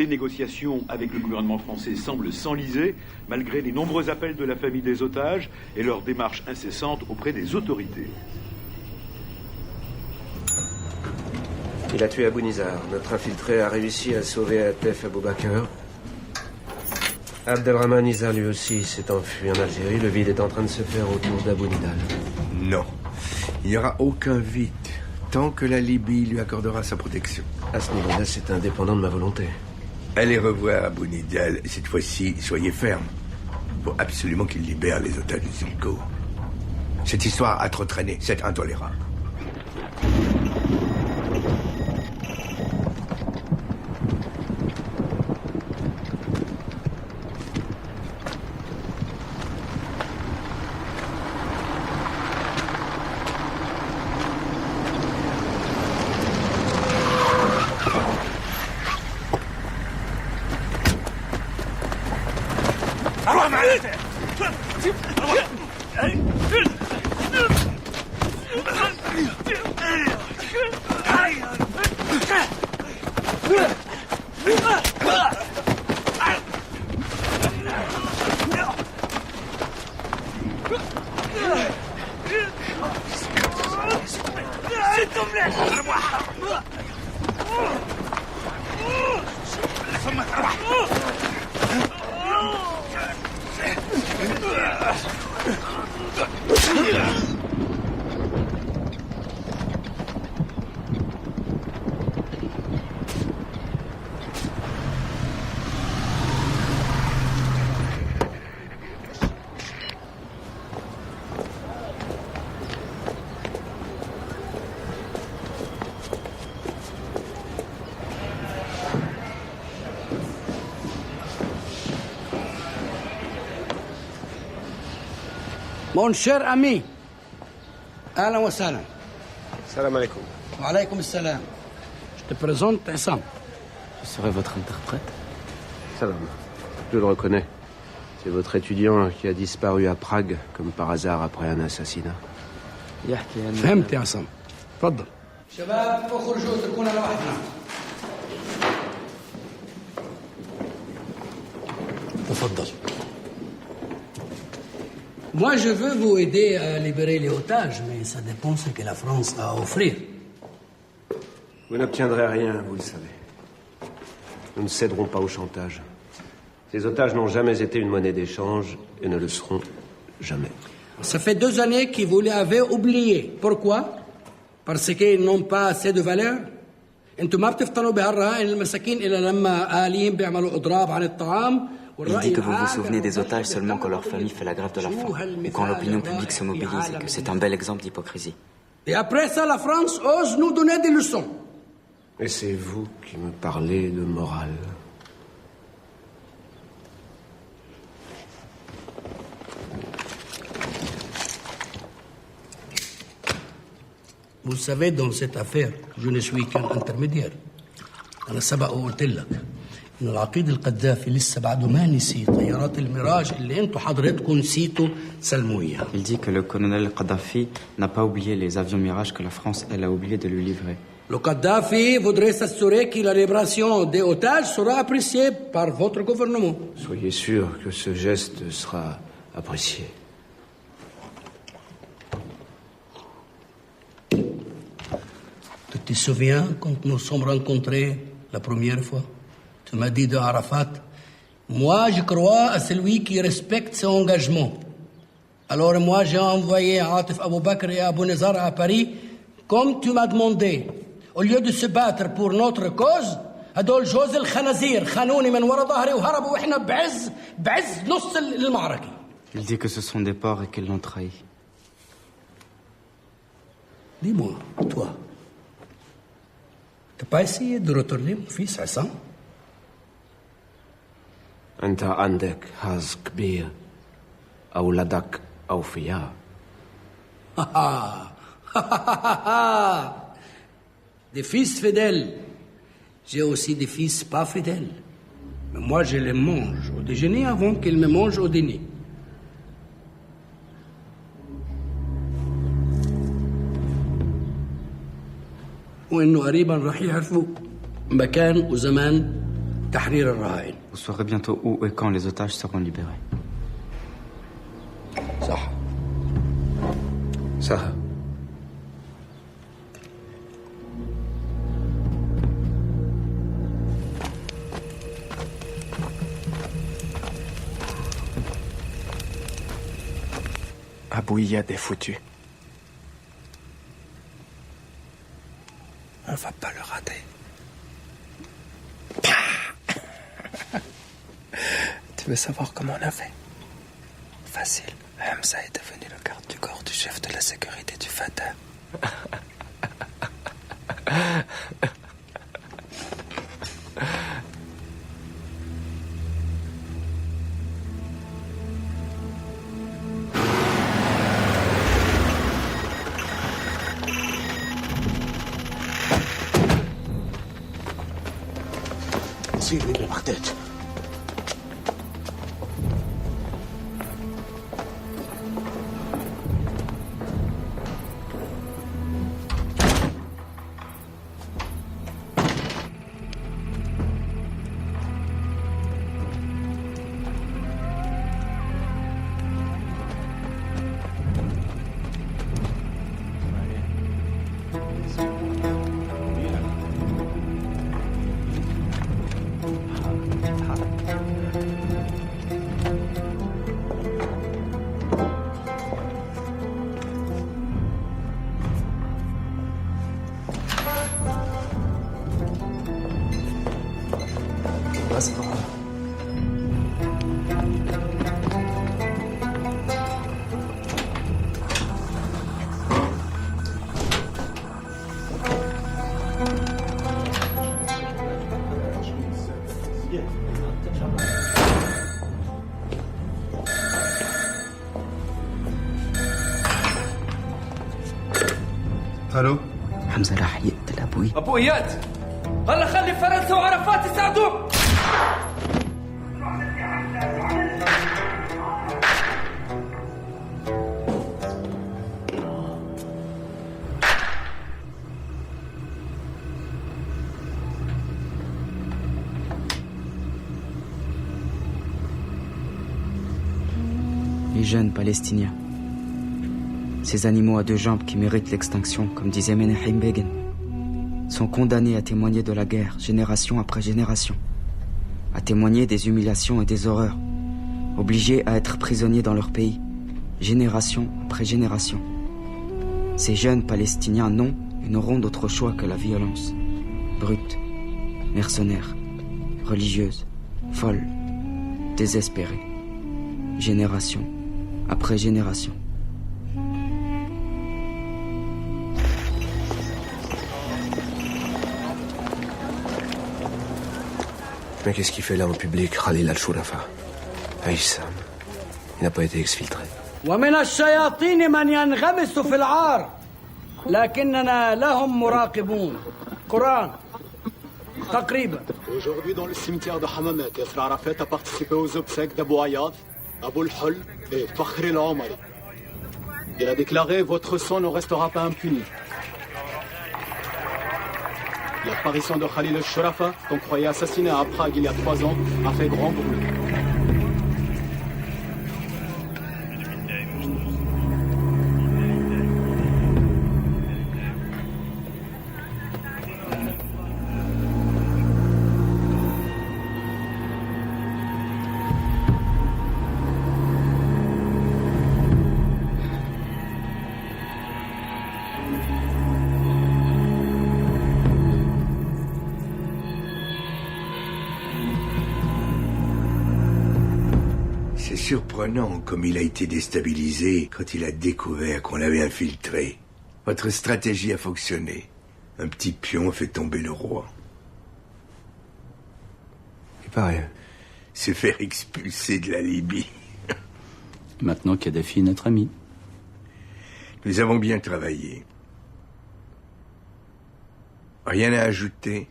Les négociations avec le gouvernement français semblent s'enliser, malgré les nombreux appels de la famille des otages et leurs démarches incessantes auprès des autorités. Il a tué Abou Nizar. Notre infiltré a réussi à sauver Atef Abou Bakr. Abdelrahman Nizar, lui aussi, s'est enfui en Algérie. Le vide est en train de se faire autour d'Abou Nidal. Non. Il n'y aura aucun vide tant que la Libye lui accordera sa protection. À ce niveau-là, c'est indépendant de ma volonté. Allez revoir Abou Nidal. Cette fois-ci, soyez ferme. Il faut absolument qu'il libère les otages du Silco. Cette histoire a trop traîné. C'est intolérable. Mon cher ami, أهلا وسهلا. Salam alaikum. Wa alaykoum salam. Je te présente Hassam. Je serai votre interprète. Salam. Je le reconnais. C'est votre étudiant qui a disparu à Prague, comme par hasard après un assassinat. فهمت يا عصام. تفضل. شباب اخرجوا اتركونا لوحدنا. تفضل. Moi, je veux vous aider à libérer les otages, mais ça dépend ce que la France a à offrir. Vous n'obtiendrez rien, vous le savez. Nous ne céderons pas au chantage. Ces otages n'ont jamais été une monnaie d'échange et ne le seront jamais. Ça fait 2 années que vous les avez oubliés. Pourquoi? Parce qu'ils n'ont pas assez de valeur. انتم ما بتفطنوا بهالرهائن المساكين الا لما آليين بيعملوا اضراب عن الطعام. Il dit que vous vous souvenez des otages seulement quand leur famille fait la grève de la faim, ou quand l'opinion publique se mobilise, et que c'est un bel exemple d'hypocrisie. Et après ça, la France ose nous donner des leçons. Et c'est vous qui me parlez de morale. Vous savez, dans cette affaire, je ne suis qu'un intermédiaire. أنا سبق وقلت لك إن العقيد القذافي لسه بعده ما نسي طيارات الميراج اللي أنتوا حضرتكم نسيتوا تسلموا إياها. Il dit que le colonel Kadhafi n'a pas oublié les avions Mirage que la France, elle, a oublié de lui livrer. Le Kadhafi voudrait s'assurer que la libération des otages sera appréciée par votre gouvernement. Soyez sûr que ce geste sera apprécié. Tu te souviens quand nous sommes rencontrés la première fois? Tu m'as dit de Arafat, moi je crois à celui qui respecte ses engagements. Alors moi j'ai envoyé Atif Abou Bakr et Abou Nizar à Paris comme tu m'as demandé. Au lieu de se battre pour notre cause, هدول جوز الخنازير خانوني من ورا ظهري وهربوا واحنا بعز نص المعركة. Il dit que ce sont des porcs et qu'ils l'ont trahi. Dis-moi, toi, t'as pas essayé de retourner mon fils Hassan? أنت عندك حظ كبير. أولادك أوفياء. Des fils fidèles. J'ai aussi des fils pas fidèles. Mais moi, je les mange au déjeuner avant qu'ils me mangent au dîner. وإنه قريبا راح يعرفوا مكان وزمان تحرير الرهائن. Vous saurez bientôt où et quand les otages seront libérés. صح. صح. Abou Iyad est foutu. On va pas le rater. Tu veux savoir comment on a fait? Facile. Hamza est devenu le garde du corps du chef de la sécurité du Fatah. سيري بالبغداد. بأسطح. الو حمزة راح يقتل أبوي. أبو إياد هلا خلي فرنسا وعرفات يساعدوك. Les jeunes Palestiniens. Ces animaux à deux jambes qui méritent l'extinction, comme disait Menachem Begin, sont condamnés à témoigner de la guerre, génération après génération, à témoigner des humiliations et des horreurs, obligés à être prisonniers dans leur pays, génération après génération. Ces jeunes Palestiniens n'ont et n'auront d'autre choix que la violence, brute, mercenaire, religieuse, folle, désespérée, génération après génération. Mais qu'est-ce qu'il fait là en public, Khalil al-Shurafa? Aïssam, il n'a pas été exfiltré. ومن الشياطين من ينغمس في العار لكننا لهم مراقبون. قرآن تقريبا. Aujourd'hui, dans le cimetière de Hammamet, Yasser Arafat a participé aux obsèques d'Abou Ayyad, Abou al-Hull et Fakhri al-Omari. Il a déclaré: votre sang ne restera pas impuni. L'apparition de Khalil al-Shurafa, qu'on croyait assassiné à Prague il y a 3 ans, a fait grand bruit. C'est surprenant comme il a été déstabilisé quand il a découvert qu'on l'avait infiltré. Votre stratégie a fonctionné. Un petit pion fait tomber le roi. Il paraît. Se faire expulser de la Libye. Maintenant Kadhafi est notre ami. Nous avons bien travaillé. Rien à ajouter.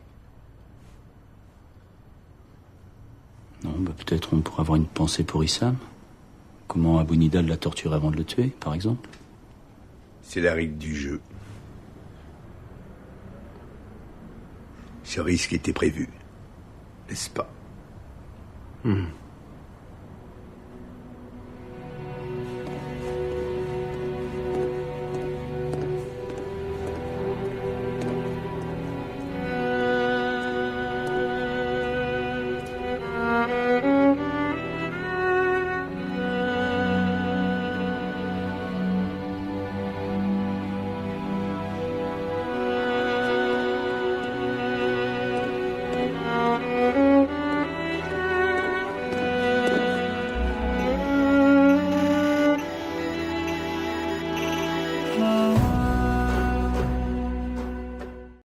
Non, bah peut-être on pourrait avoir une pensée pour Issam. Comment Abou Nidal l'a torturé avant de le tuer, par exemple. C'est la règle du jeu. Ce risque était prévu, n'est-ce pas?